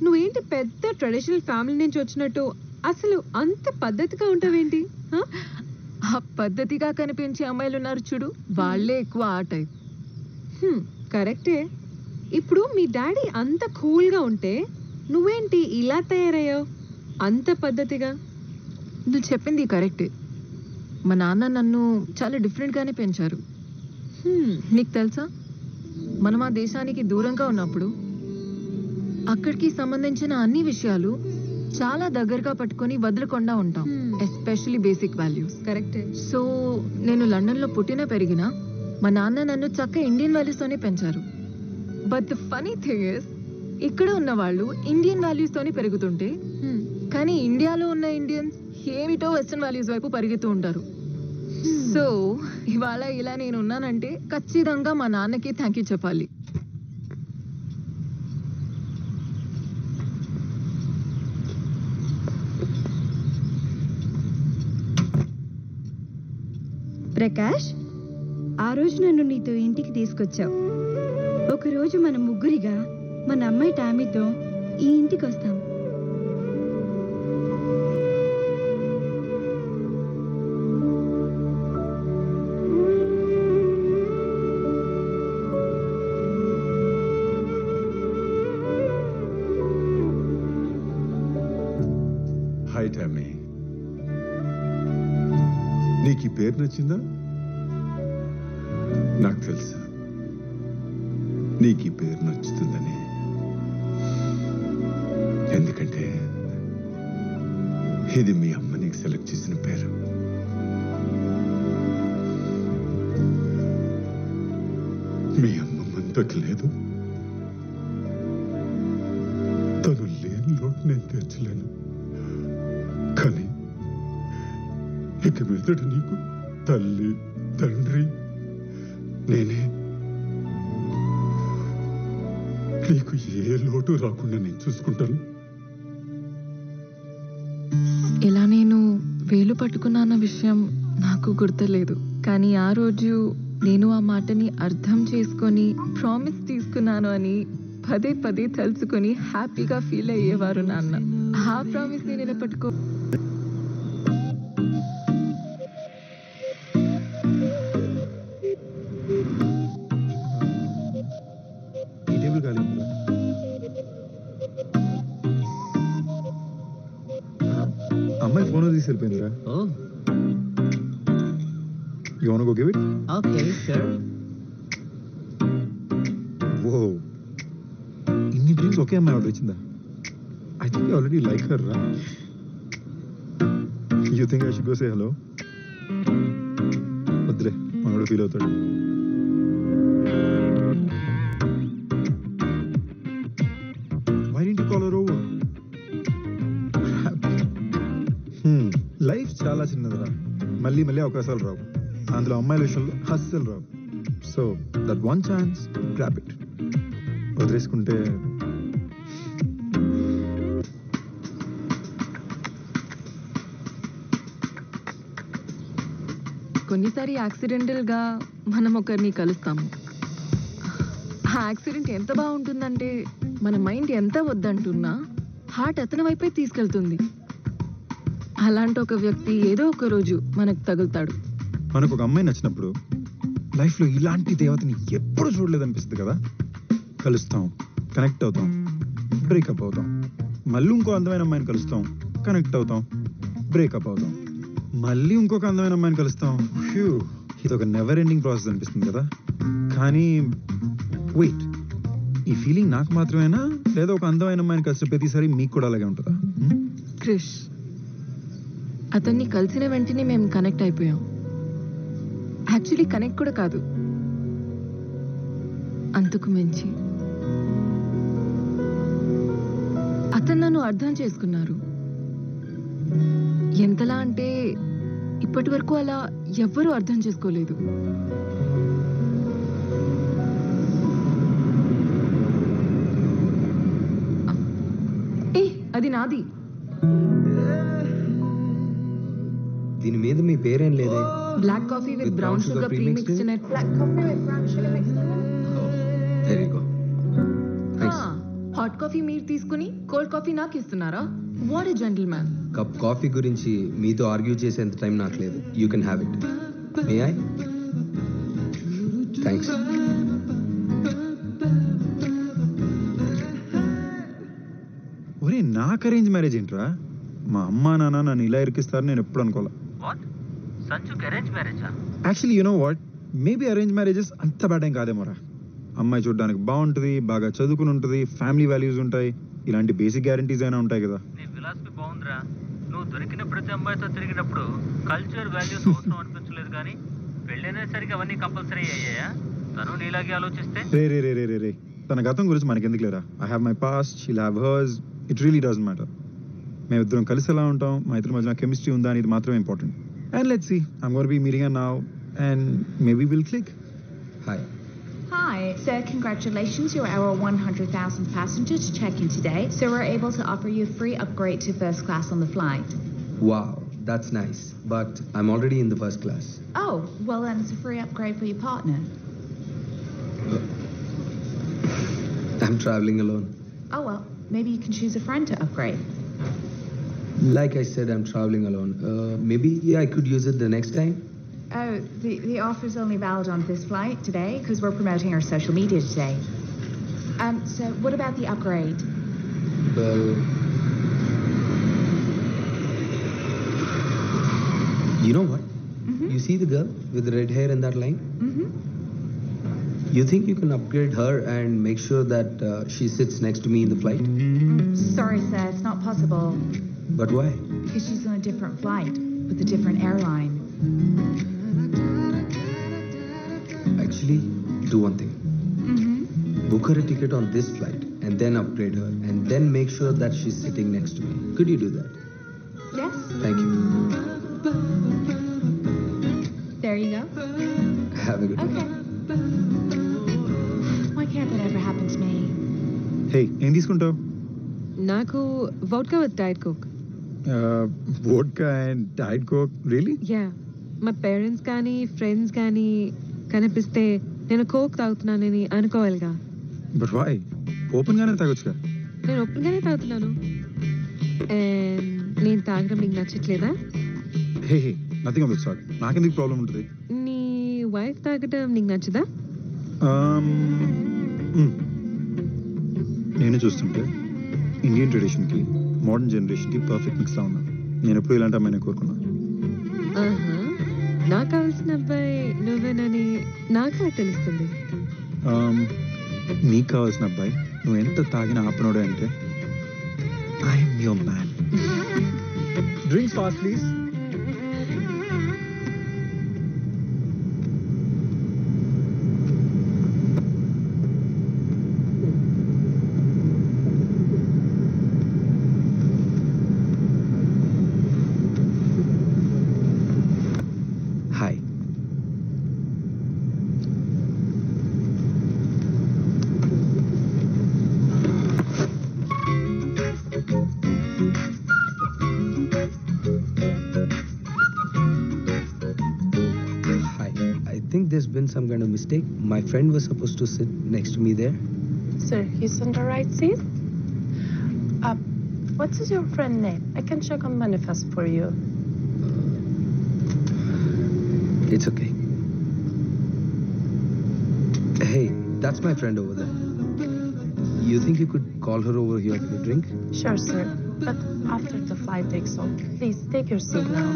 నువ్వేంటి పెద్ద ట్రెడిషనల్ ఫ్యామిలీ నుంచి వచ్చినట్టు అసలు అంత పద్ధతిగా ఉంటావేంటి? ఆ పద్ధతిగా కనిపించే అమ్మాయిలు ఉన్నారు చూడు, వాళ్ళే ఎక్కువ ఆ టైప్. కరెక్టే. ఇప్పుడు మీ డాడీ అంత కూల్ గా ఉంటే నువ్వేంటి ఇలా తయారయ్యావు అంత పద్ధతిగా? నువ్వు చెప్పింది కరెక్టే. మా నాన్న నన్ను చాలా డిఫరెంట్ గానే పెంచారు. నీకు తెలుసా, మనం ఆ దేశానికి దూరంగా ఉన్నప్పుడు అక్కడికి సంబంధించిన అన్ని విషయాలు చాలా దగ్గరగా పట్టుకొని వదలకుండా ఉంటాం. Especially basic values. కరెక్టే. సో నేను లండన్ లో పుట్టిన పెరిగిన మా నాన్న నన్ను చక్క ఇండియన్ వాల్యూస్ తోనే పెంచారు. But the funny thing is, ఇక్కడ ఉన్న వాళ్ళు ఇండియన్ వాల్యూస్ తోనే పెరుగుతుంటే కానీ ఇండియాలో ఉన్న ఇండియన్స్ ఏమిటో వెస్టర్న్ వాల్యూస్ వైపు పరిగెత్తూ ఉంటారు. సో ఇవాళ ఇలా నేను ఉన్నానంటే ఖచ్చితంగా మా నాన్నకి థ్యాంక్ యూ చెప్పాలి. ప్రకాష్, ఆ రోజు నన్ను నీతో ఇంటికి తీసుకొచ్చావు. ఒకరోజు మనం ముగ్గురిగా మన అమ్మాయి టామీతో ఈ ఇంటికి వస్తాం. హాయ్ టామీ, నీకు ఈ పేరు నచ్చిందా? నాకు తెలుసు నీకు ఈ పేరు నచ్చుతుందని. ఎందుకంటే ఇది మీ అమ్మ నీకు సెలెక్ట్ చేసిన పేరు. మీ అమ్మ మనతోటి లేదు. తను లేని లోటు నేను తీర్చలేను. కానీ ఇక మీదట నీకు తల్లి తండ్రి నేనే. నీకు ఏ లోటు రాకుండా నేను చూసుకుంటాను. ఇలా నేను వేలు పట్టుకున్నాన్న విషయం నాకు గుర్తులేదు, కానీ ఆ రోజు నేను ఆ మాటని అర్థం చేసుకొని ప్రామిస్ తీసుకున్నాను అని పదే పదే తలుచుకొని హ్యాపీగా ఫీల్ అయ్యేవారు నాన్న. ఆ ప్రామిస్ ని నిలబెట్టుకో. ఈ టేబుల్ ఖాళీ ఉందా? అమ్మాయి ఫోన్ తీసి వెళ్ళిపోయిందిరా. ఓ You wanna go give it? Okay sure. Whoa. ఇన్ని డ్రింక్స్ ఒకే అమ్మాయి ఆర్డర్ ఇచ్చిందా? I think you already like her, right? You think I should go say hello? వద్దులే, మనోడు ఫీల్ అవుతాడు. Why didn't you call her over? Life చాలా చిన్నదిరా. మళ్ళీ మళ్ళీ అవకాశాలు రావు. అందులో అమ్మాయిల విషయంలో అస్సలు రావు. So that one chance, grab it. వదిలేసుకుంటే కొన్నిసారి యాక్సిడెంటల్ గా మనం ఒకరిని కలుస్తాము. ఆ యాక్సిడెంట్ ఎంత బాగుంటుందంటే మన మైండ్ ఎంత వద్దంటున్నా హార్ట్ అతని వైపే తీసుకెళ్తుంది. అలాంటి ఒక వ్యక్తి ఏదో ఒక రోజు మనకు తగులుతాడు. మనకు ఒక అమ్మాయి నచ్చినప్పుడు లైఫ్లో ఇలాంటి దేవతని ఎప్పుడు చూడలేదనిపిస్తుంది కదా. కలుస్తాం, కనెక్ట్ అవుతాం, బ్రేకప్ అవుతాం, మళ్ళీ ఇంకో అందమైన అమ్మాయిని కలుస్తాం, కనెక్ట్ అవుతాం, బ్రేకప్ అవుతాం, మళ్ళీ ఇంకొక అందమైన అమ్మాయిని కలుస్తాం. హ్యూ, ఇది ఒక నెవర్ ఎండింగ్ ప్రాసెస్ అనిపిస్తుంది కదా. కానీ వెయిట్, ఈ ఫీలింగ్ నాకు మాత్రమేనా, లేదా ఒక అందమైన అమ్మాయిని కలిసిన ప్రతిసారి మీకు కూడా అలాగే ఉంటుందా? క్రిష్, అతన్ని కలిసిన వెంటనే మేము కనెక్ట్ అయిపోయాం. యాక్చువల్లీ కనెక్ట్ కూడా కాదు, అంతకు మించి అతను నన్ను అర్థం చేసుకున్నారు. ఎంతలా అంటే ఇప్పటి వరకు అలా ఎవ్వరూ అర్థం చేసుకోలేదు. ఏ, అది నాది. దీని మీద మీ పేరేం లేదే. Black coffee with brown sugar premixed in it. Black coffee with brown sugar mixed in it. Very good. Hot coffee మీరు తీసుకుని కోల్డ్ కాఫీ నాకు ఇస్తున్నారా? What a gentleman. Cup coffee గురించి మీతో ఆర్గ్యూ చేసేంత టైం నాకు లేదు. You can have it. May I? Thanks. ఒరే, నాకు అరేంజ్ మ్యారేజ్ ఏంట్రా? మా అమ్మా నాన్న నన్ను ఇలా ఇరికిస్తారని నేను ఎప్పుడు అనుకోలే. వాట్? సంజుకి అరేంజ్ మ్యారేజా? Actually you know what, maybe arrange marriages అంత బ్యాడ్ ఏం కాదేమోరా. అమ్మాయి చూడడానికి బాగుంటుంది, బాగా చదువుకుని ఉంటుంది, ఫ్యామిలీ వాల్యూస్ ఉంటాయి, ఇలాంటి బేసిక్ గ్యారంటీస్ అయినా ఉంటాయి కదా. నీ ఫిలాసఫీ బాగుందిరా. నువ్వు దొరికిన ప్రతి అమ్మాయితో తిరిగినప్పుడు కల్చర్ వాల్యూస్ అవసరం అనిపించలేదు, కానీ పెళ్ళైనసరికి అవన్నీ కంపల్సరీ అయ్యాయా? తను నీలాగే ఆలోచిస్తే? రే రే రే రే రే రే తన గతం గురించి మనకి ఎందుకు లేరా? I have my past, she'll have hurts. It really doesn't matter. మేమిద్దరం కలిసి ఎలా ఉంటాం, మా ఇద్దరి మధ్యన కెమిస్ట్రీ ఉందా అనేది మాత్రమే important. And let's see. I'm going to be meeting her now, and maybe we'll click. Hi. Hi, so congratulations, you're our 100,000th passenger to check in today. So we're able to offer you a free upgrade to first class on the flight. Wow, that's nice. But I'm already in the first class. Oh, well then it's a free upgrade for your partner. I'm traveling alone. Oh well, maybe you can choose a friend to upgrade. Like I said, I'm traveling alone. Maybe I could use it the next time. Oh, the offer's only valid on this flight today because we're promoting our social media today. So what about the upgrade? Well, you know what? Mm-hmm. You see the girl with the red hair in that line? Mm-hmm. You think you can upgrade her and make sure that she sits next to me in the flight? Sorry, sir, it's not possible But why? because she's on a different flight with a different airline. Actually, do one thing. Mm-hmm. Book her a ticket on this flight and then upgrade her and then make sure that she's sitting next to me. Could you do that? Yes, Thank you. there you go. Have a good Okay. one. Why can't that ever happen to me? Hey, ఏం తీసుకుంటావు? నాకు vodka with diet Coke. Vodka and diet Coke, really? Yeah, మా parents కానీ friends కానీ కనిపిస్తే నేను Coke తాగుతున్నానని అనుకోవాలిగా. But why? ఓపెన్ గానే తాగొచ్చుగా. నేను ఒప్పుగానే తాగుతున్నాను. And నేను తాగడం నీకు నచ్చట్లేదా? Hey hey, nothing of this sort. నాకెందుకు ప్రాబ్లం ఉంటుంది? నీ వైఫ్ తాగడం నీకు నచ్చదా? నేను చూస్తుంటే ఇండియన్ ట్రెడిషన్కి మోడర్న్ జనరేషన్కి పర్ఫెక్ట్ మిక్స్లా ఉన్నా. నేను ఎప్పుడు ఇలాంటి అమ్మాయిని కోరుకున్నా. ఆహా, నాకు కావాల్సిన అబ్బాయి నువ్వేనని నాకు తెలుస్తుంది. నీకు కావాల్సిన అబ్బాయి నువ్వు ఎంత తాగినా ఆపనోడే అంటే I'm your man. Drinks fast please. Hi. Hi. I think there's been some kind of mistake. My friend was supposed to sit next to me there. Sir, he's on the right seat. What is your friend name? I can check on manifest for you. It's okay. Hey, that's my friend over there. You think you could call her over here for a drink? Sure, sir. But after the flight takes off, please take your seat now.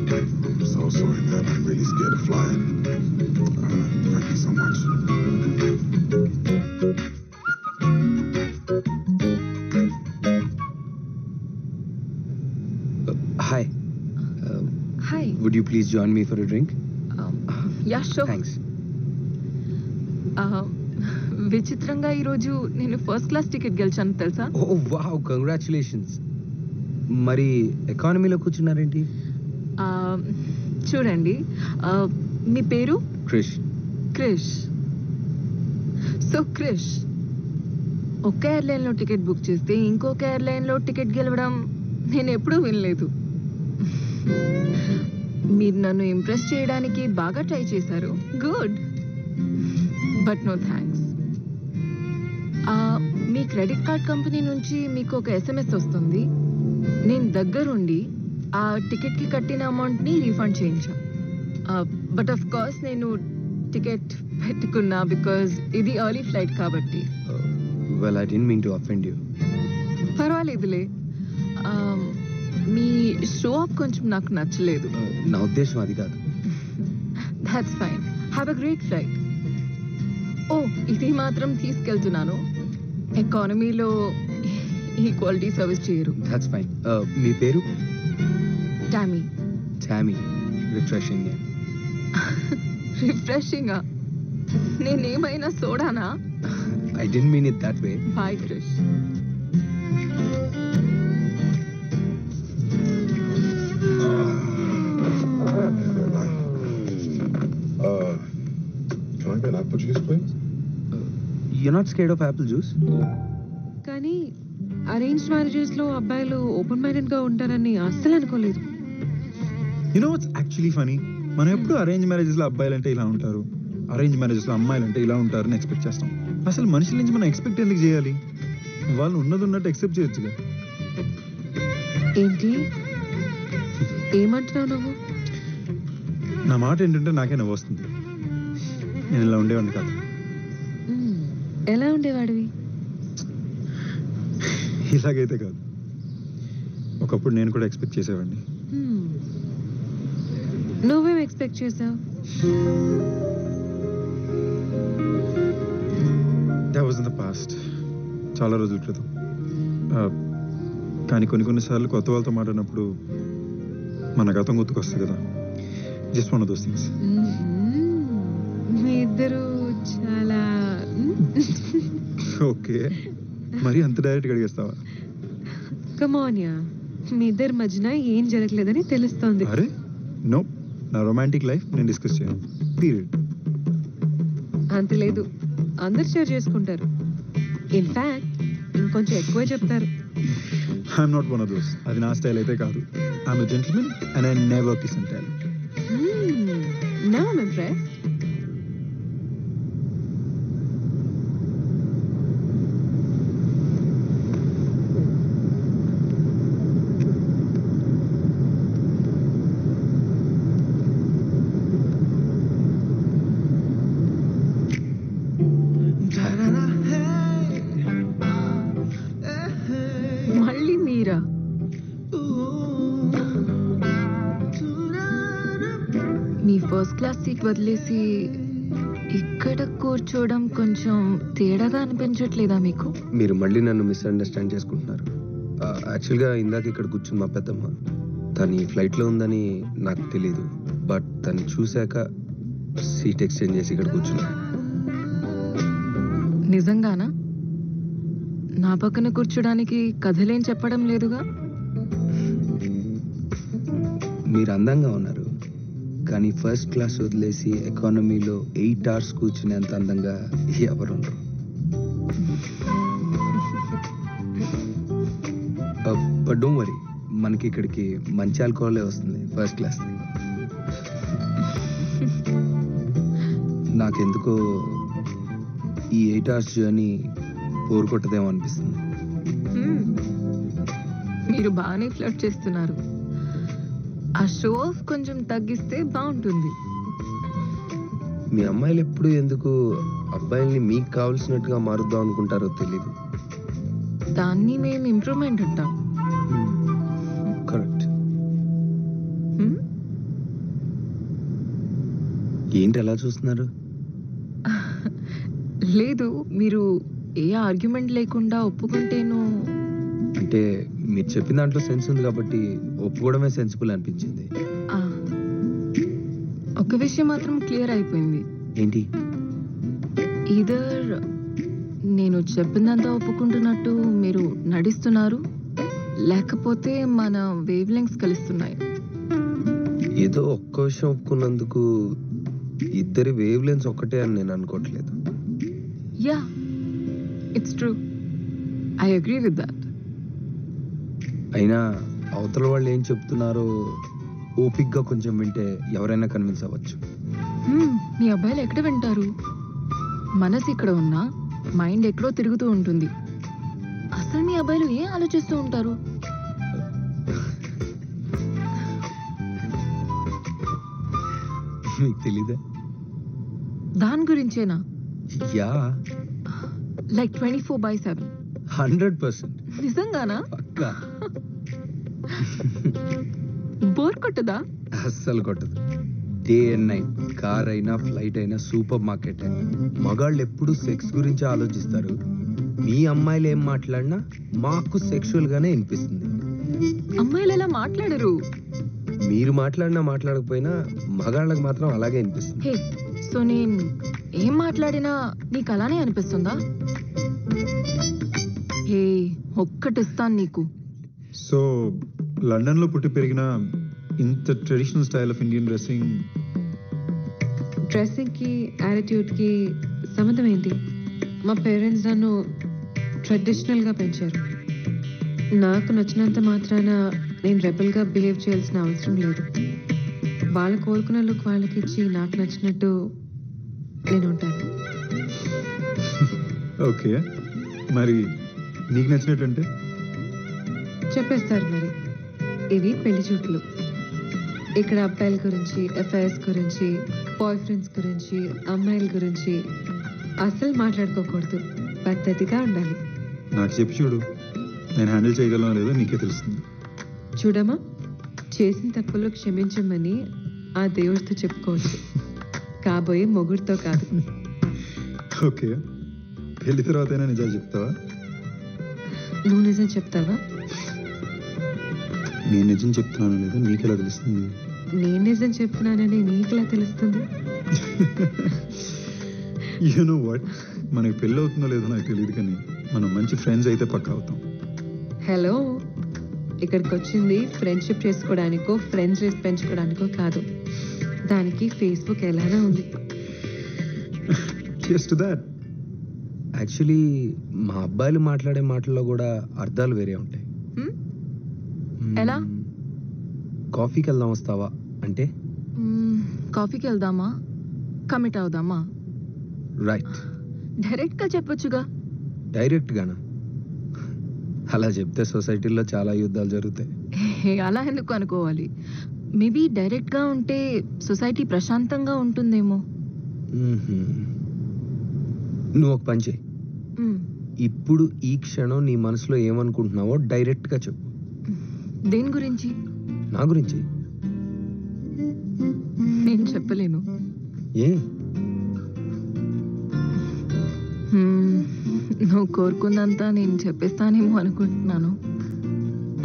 Okay, thanks. I'm so sorry, man. I'm really scared of flying. Thank you so much. Hi. Hi. Would you please join me for a drink? Yeah sure. Thanks. విచిత్రంగా ఈరోజు నేను first class ticket గెలిచాను తెలుసా? Oh, wow. Congratulations. మరి ఎకానమీలో కూర్చున్నారేంటి? చూడండి, మీ పేరు? Krish. Krish. So Krish, ఒక ఎయిర్లైన్లో టికెట్ బుక్ చేస్తే ఇంకొక ఎయిర్లైన్లో టికెట్ గెలవడం నేను ఎప్పుడూ వినలేదు. మీరు నన్ను ఇంప్రెస్ చేయడానికి బాగా ట్రై చేశారు. Good, but no thanks. మీ క్రెడిట్ కార్డ్ కంపెనీ నుంచి మీకు ఒక SMS వస్తుంది. నేను దగ్గరుండి ఆ టికెట్కి కట్టిన అమౌంట్ని రీఫండ్ చేయించా. బట్ ఆఫ్ కోర్స్ నేను టికెట్ పెట్టుకున్నా బికాజ్ ఇది ఎర్లీ ఫ్లైట్ కాబట్టి. Well, I didn't mean to offend you. పర్వాలేదులే. మీ షో అప్ కొంచెం నాకు నచ్చలేదు. నా ఉద్దేశం అది కాదు. That's fine. Have a great flight. Oh, ఇది మాత్రం తీసుకెళ్తున్నాను. ఎకానమీలో ఈ క్వాలిటీ సర్వీస్ చేయరు. That's fine. మీ పేరు? Tammy. Tammy. Refreshing name. Refreshing. నేనేమైనా సోడానా? I didn't mean it that way. Bye Krish. Can I get apple juice, please? You're not scared of apple juice? కానీ అరేంజ్డ్ మ్యారేజెస్ లో అబ్బాయిలు ఓపెన్ మైండెడ్ గా ఉంటారని అస్సలు అనుకోలేదు. You know what's actually funny, మనం ఎప్పుడు అరేంజ్ మ్యారేజెస్ లో అబ్బాయిలు అంటే ఇలా ఉంటారు, అరేంజ్ మ్యారేజెస్ లో అమ్మాయిలు అంటే ఇలా ఉంటారని ఎక్స్పెక్ట్ చేస్తాం. అసలు మనుషుల నుంచి మనం ఎక్స్పెక్ట్ ఎందుకు చేయాలి? వాళ్ళు ఉన్నది ఉన్నట్టు ఎక్సెప్ట్ చేయొచ్చుగా. ఏంటి ఏమంటున్నావు నువ్వు? నా మాట ఏంటంటే నాకే నవ్వు వస్తుంది. నేను ఇలా ఉండేవాడిని కాదు. ఎలా ఉండేవాడివి? ఇలాగైతే కాదు. ఒకప్పుడు నేను కూడా ఎక్స్పెక్ట్ చేసేవాడిని. నువ్వేం ఎక్స్పెక్ట్ చేసావు? That was in the past, చాలా రోజుల క్రితం. కానీ కొన్నిసార్లు కొత్త వాళ్ళతో మాట్లాడినప్పుడు మన గతం గుర్తుకొస్తుంది కదా. Just one of those things. మీ ఇద్దరు చాలా ఓకే, మరి అంత డైరెక్ట్గా అడిగేస్తావా? కమోనియా, మీ ఇద్దరి మధ్యన ఏం జరగలేదని తెలుస్తోంది. అరే నో, నా రొమాంటిక్ లైఫ్ నేను డిస్కస్ చేయను. పీరియడ్. అంత లేదు, అందరు షేర్ చేసుకుంటారు. ఇన్ఫాక్ట్ ఇంకొంచెం ఎక్కువే చెప్తారు. I'm not one of those. అది నా స్టైల్ అయితే కాదు. I'm a gentleman and I never kiss and tell. Now I'm impressed. మళ్ళీ మీరా? మీ ఫస్ట్ క్లాస్ సీట్ వదిలేసి ఇక్కడ కూర్చోవడం కొంచెం తేడాగా అనిపించట్లేదా మీకు? మీరు మళ్ళీ నన్ను మిస్అండర్స్టాండ్ చేసుకుంటున్నారు. యాక్చువల్గా ఇందాక ఇక్కడ కూర్చుని మా పెద్దమ్మ, తను ఈ ఫ్లైట్లో ఉందని నాకు తెలీదు. బట్ తను చూశాక సీట్ ఎక్స్చేంజ్ చేసి ఇక్కడ కూర్చున్నా. నిజంగానా? నా పక్కన కూర్చోడానికి కథలేం చెప్పడం లేదుగా. మీరు అందంగా ఉన్నారు, కానీ ఫస్ట్ క్లాస్ వదిలేసి ఎకానమీలో 8 hours కూర్చునేంత అందంగా ఎవరుండరు. బట్ డోంట్ వరీ, మనకి ఇక్కడికి మంచి ఆల్కహాలే వస్తుంది ఫస్ట్ క్లాస్. నాకెందుకో ఈ 8 hours జర్నీ బోర్ కొట్టదేమో అనిపిస్తుంది. మీరు బాగానే ఫ్లర్ట్ చేస్తున్నారు. ఆ షో ఆఫ్ కొంచెం తగ్గిస్తే బాగుంటుంది. మీ అమ్మాయిలు ఎప్పుడు ఎందుకు అబ్బాయిల్ని మీకు కావాల్సినట్టుగా మారుద్దాం అనుకుంటారో తెలీదు. దాన్ని మేము ఇంప్రూవ్మెంట్ అంటాం. కరెక్ట్. ఏంటి అలా చూస్తున్నారు? లేదు, మీరు ఏ ఆర్గ్యుమెంట్ లేకుండా ఒప్పుకుంటేను. అంటే మీరు చెప్పిన దాంట్లో సెన్స్ ఉంది కాబట్టి ఒప్పుకోవడమే సెన్సిబుల్ అనిపించింది. ఆ, ఒక విషయం మాత్రం క్లియర్ అయిపోయింది. ఏంటి? ఈదర్ నేను చెప్పినంత ఒప్పుకుంటున్నట్టు మీరు నటిస్తున్నారు, లేకపోతే మన వేవ్ లెంగ్స్ కలుస్తున్నాయి. ఏదో ఒక్క విషయం ఒప్పుకున్నందుకు ఇద్దరి వేవ్ లెన్స్ ఒక్కటే అని నేను అనుకోవట్లేదు. Yeah, it's true. I agree with that. అయినా అవతల వాళ్ళు ఏం చెప్తున్నారో ఓపిక్గా కొంచెం వింటే ఎవరైనా కన్విన్స్ అవ్వచ్చు. మీ అబ్బాయిలు ఎక్కడ వింటారు? మనసు ఇక్కడ ఉన్నా మైండ్ ఎక్కడో తిరుగుతూ ఉంటుంది. అసలు మీ అబ్బాయిలు ఏం ఆలోచిస్తూ ఉంటారు? మీకు తెలీదా? దాని గురించేనా? Yeah, like 24/7. 100%. నిజంగానా? పక్కా. బోర్ కొట్టదా? అస్సలు కొట్టదు. డే అండ్ నైట్, కార్ అయినా ఫ్లైట్ అయినా సూపర్ మార్కెట్ అయినా మగాళ్ళు ఎప్పుడు సెక్స్ గురించి ఆలోచిస్తారు. మీ అమ్మాయిలు ఏం మాట్లాడినా మాకు సెక్షువల్ గానే అనిపిస్తుంది. అమ్మాయిలు ఎలా మాట్లాడరు? మీరు మాట్లాడినా మాట్లాడకపోయినా మగాళ్ళకి మాత్రం అలాగే అనిపిస్తుంది. హే, సో నేను ఏం మాట్లాడినా నీకు అలానే అనిపిస్తుందా? ఏ ఒక్కటిస్తాను నీకు. సో లండన్లో పుట్టి పెరిగిన ఇంత traditional style of Indian dressing డ్రెస్సింగ్కి యాటిట్యూడ్కి సంబంధం ఏంటి? మా పేరెంట్స్ నన్ను ట్రెడిషనల్గా పెంచారు. నాకు నచ్చినంత మాత్రాన నేను రెబల్గా బిహేవ్ చేయాల్సిన అవసరం లేదు. వాళ్ళ కోరుకున్న లుక్ వాళ్ళకి ఇచ్చి నాకు నచ్చినట్టు నేను ఉంటాను. ఓకే, మరి నీకు నచ్చినట్టు చెప్పేస్తారు మరి. ఇవి పెళ్లి చూపులు. ఇక్కడ అబ్బాయిల గురించి, ఎఫ్ఐఎస్ గురించి, బాయ్ ఫ్రెండ్స్ గురించి, అమ్మాయిల గురించి అసలు మాట్లాడుకోకూడదు. పద్ధతిగా ఉండాలి. నాకు చెప్పి చూడు, నేను హ్యాండిల్ చేయగలను లేదో నీకే తెలుస్తుంది. చూడమ్మా, చేసిన తప్పులు క్షమించమని ఆ దేవుడితో చెప్పుకోవచ్చు, కాబోయే మొగుడితో కాదు. ఓకే, పెళ్లి తర్వాత అయినా నిజాలు చెప్తావా? నువ్వు నిజం చెప్తావా? నేను నిజం చెప్తున్నాను లేదో నీకెలా తెలుస్తుంది? నేను నిజం చెప్తున్నానని నీకులా తెలుస్తుంది? యు నో వాట్, మనకి పెళ్ళి అవుతుందో లేదో నాకు తెలియదు, కానీ మనం మంచి ఫ్రెండ్స్ అయితే పక్కా అవుతాం. హలో, ఇక్కడికి వచ్చింది ఫ్రెండ్షిప్ చేసుకోవడానికో ఫ్రెండ్స్ లిస్ట్ పెంచుకోవడానికో కాదు. దానికి ఫేస్బుక్ ఎలానే ఉంది. Just that. యాక్చువల్లీ మా అబ్బాయిలు మాట్లాడే మాటల్లో కూడా అర్థాలు వేరే ఉంటాయి. హ్మ్? ఎలా? కాఫీకి వెళ్దాం వస్తావా అంటే కాఫీకి వెళ్దామా, కమిట్ అవుదామా? రైట్. డైరెక్ట్గా చెప్పొచ్చుగా. డైరెక్ట్గానా? అలా చెప్తే సొసైటీలో చాలా యుద్ధాలు జరుగుతాయి. అలా ఎందుకు అనుకోవాలి? మేబీ డైరెక్ట్గా ఉంటే సొసైటీ ప్రశాంతంగా ఉంటుందేమో. నువ్వు ఒక పని చేయి. మ్మ్. ఇప్పుడు ఈ క్షణం నీ మనసులో ఏమనుకుంటున్నావో డైరెక్ట్గా చెప్పు. దేని గురించి? నా గురించి. నేను చెప్పలేను. ఏ? నువ్వు కోరుకుందంతా నేను చెప్పేస్తానేమో అనుకుంటున్నాను.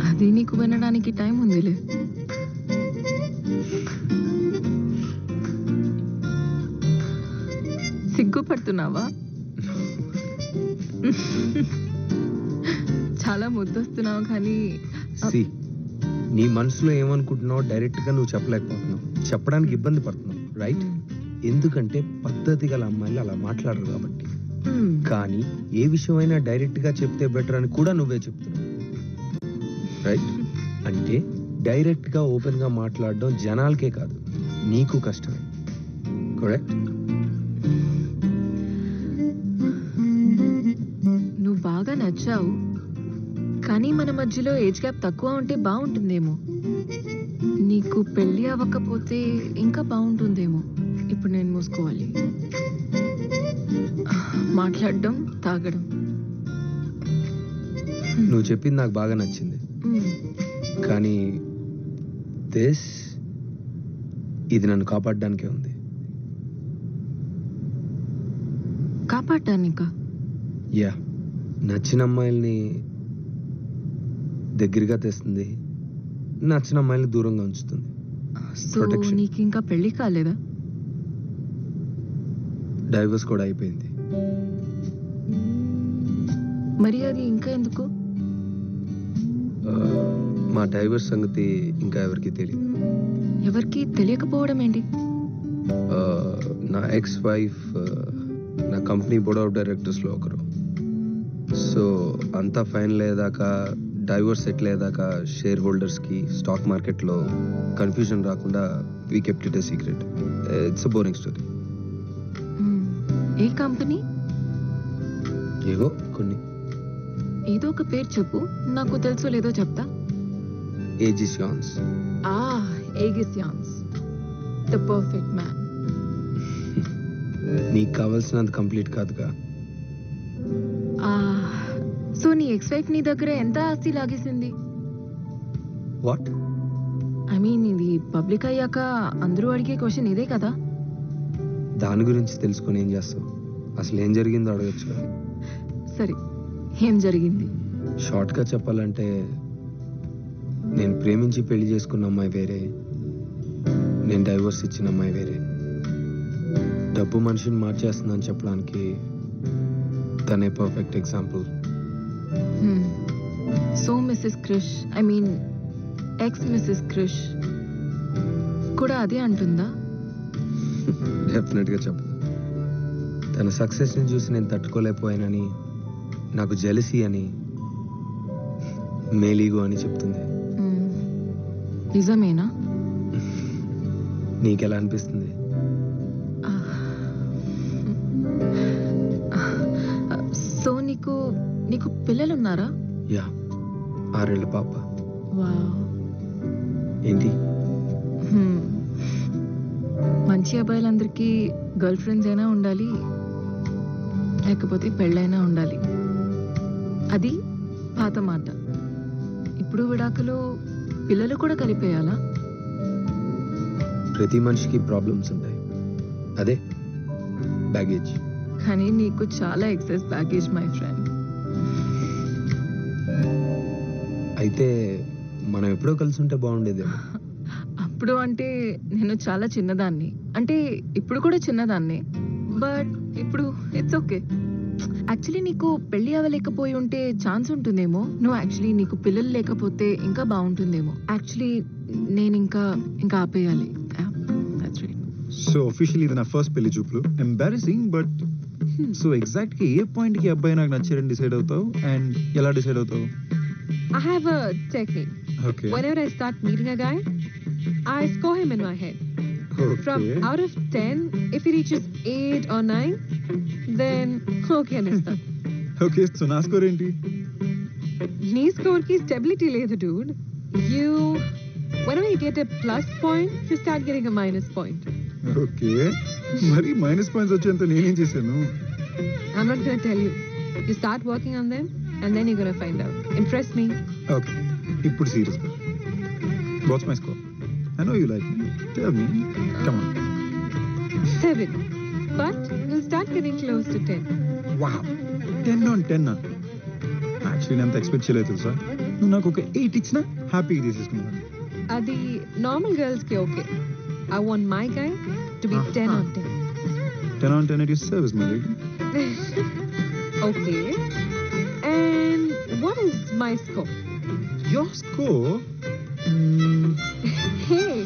అది నీకు వినడానికి టైం ఉందిలే. సిగ్గుపడుతున్నావా? చాలా ముద్దొస్తున్నావు కానీ సి, నీ మనసులో ఏమనుకుంటున్నావో డైరెక్ట్గా నువ్వు చెప్పలేకపోతున్నావు, చెప్పడానికి ఇబ్బంది పడుతున్నావు. రైట్? ఎందుకంటే పద్ధతి గల అమ్మాయిలు అలా మాట్లాడరు కాబట్టి. కానీ ఏ విషయమైనా డైరెక్ట్గా చెప్తే బెటర్ అని కూడా నువ్వే చెప్తున్నావు. రైట్? అంటే డైరెక్ట్గా ఓపెన్గా మాట్లాడడం జనాలకే కాదు, నీకు కష్టమే. కరెక్ట్? నువ్వు బాగా నచ్చావు, కానీ మన మధ్యలో ఏజ్ గ్యాప్ తక్కువ ఉంటే బాగుంటుందేమో. నీకు పెళ్ళి అవ్వకపోతే ఇంకా బాగుంటుందేమో. ఇప్పుడు నేను మూసుకోవాలి. మాట్లాడడం, తాగడం. నువ్వు చెప్పింది నాకు బాగా నచ్చింది, కానీ ఇది నన్ను కాపాడడానికే ఉంది. కాపాడటానికా? యా, నచ్చిన అమ్మాయిల్ని దగ్గరగా తెస్తుంది, నచ్చిన అమ్మాయిల్ని దూరంగా ఉంచుతుంది. So Protection. నీకు ఇంకా పెళ్ళి కాలేదా? డైవర్స్ కూడా అయిపోయింది. మరి అది ఇంకా ఎందుకు? మా డైవర్స్ సంగతి ఇంకా ఎవరికి తెలియదు. ఎవరికి తెలియకపోవడం ఏంటి? నా ఎక్స్ వైఫ్ నా కంపెనీ బోర్డ్ ఆఫ్ డైరెక్టర్స్లో ఒకరు. సో అంతా ఫైనల్ అయ్యేదాకా, డైవర్స్ సెటిల్ అయ్యేదాకా షేర్ హోల్డర్స్కి స్టాక్ మార్కెట్లో కన్ఫ్యూజన్ రాకుండా we kept it a secret. It's a boring story. A company? ఏవో కొన్ని. ఏదో ఒక పేరు చెప్పు, నాకు తెలుసో లేదో చెప్తా. ఏజిసియాన్స్. ఏగిసియాన్స్, ద పర్ఫెక్ట్ మ్యాన్. నీకు కావాల్సినంత కంప్లీట్ కాదుగా. సో నీ ఎక్స్ వైఫ్ నీ దగ్గర ఎంత ఆస్తి లాగేసింది? వాట్? ఐ మీన్ ఇది పబ్లిక్ అయ్యాక అందరూ అడిగే క్వశ్చన్ ఇదే కదా. దాని గురించి తెలుసుకొని ఏం చేస్తావు? అసలు ఏం జరిగిందో అడగచ్చు. సరే, ఏం జరిగింది? షార్ట్గా చెప్పాలంటే, నేను ప్రేమించి పెళ్లి చేసుకున్న అమ్మాయి వేరే, నేను డైవర్స్ ఇచ్చిన అమ్మాయి వేరే. డబ్బు మనిషిని మార్చేస్తుందని చెప్పడానికి తనే perfect example. So Mrs Krish, I mean ex Mrs Krish కూడా అదే అంటుందా? డెఫినెట్గా చెప్పదు. తన సక్సెస్ని చూసి నేను తట్టుకోలేకపోయానని, నాకు జెలసీ అని, మేలీగో అని చెప్తుంది. నిజమేనా? నీకెలా అనిపిస్తుంది? సో నీకు నీకు పిల్లలు ఉన్నారా? యా, 6 ఏళ్ల పాప. వావ్. ఏంటి? మంచి అబ్బాయిలందరికీ గర్ల్ ఫ్రెండ్స్ అయినా ఉండాలి, లేకపోతే పెళ్ళైనా ఉండాలి. అది పాత మాట. ఇప్పుడు విడాకులు పిల్లలు కూడా కలిపేయాలా? ప్రతి మనిషికి ప్రాబ్లమ్స్ ఉంటాయి, అదే బ్యాగేజ్. కానీ నీకు చాలా ఎక్సెస్ బ్యాగేజ్ మై ఫ్రెండ్. అయితే మనం ఎప్పుడో కలిసి ఉంటే బాగుండేదేమో. అప్పుడు అంటే నేను చాలా చిన్నదాన్ని, అంటే ఇప్పుడు కూడా చిన్నదాన్ని, బట్ ఇప్పుడు ఇట్స్ ఓకే. యాక్చువల్లీ నీకు పెళ్లి అవ్వలేకపోయి ఉంటే ఛాన్స్ ఉంటుందేమో. నువ్వు యాక్చువల్లీ నీకు పిల్లలు లేకపోతే ఇంకా బాగుంటుందేమో. యాక్చువల్లీ నేను ఇంకా ఆపేయాలి. సో అఫీషియల్ ఇది నా ఫస్ట్ పెళ్లి చూపులు. ఎంబారసింగ్, బట్ సో ఎగ్జాక్ట్ గా ఏ పాయింట్ కి అబ్బాయి నాకు నచ్చారని డిసైడ్ అవుతావు అండ్ ఎలా డిసైడ్ అవుతావు? I have a technique. Okay Whenever I start meeting a guy, I score him in my head. From out of 10, if he reaches 8 or 9, then okay anista. Okay so నా score ఏంటి? Knee score ki stability లేదు dude. Whenever you get a plus point, you start getting a minus point. Okay మరి minus points వచ్చేంత నేనేం చేశాను? I'm not gonna tell you. You start working on them and then you're gonna find out. Impress me. Okay ఇప్పుడు serious గా what's my score? I know you like me, tell me, come on. 7. But you'll start getting close to 10. Wow, 10 on 10 నా? Actually నేను అంత expect చేయలేదు తెలుసా. నువ్వు నాకు ఒక 8 ఇచ్చినా హ్యాపీగా తీసేసుకున్నాను. Adi normal girls ki okay. I want my guy to be 10 on 10. 10 on 10 at your service, my lady. Okay. And what is my score? Your score? Hey.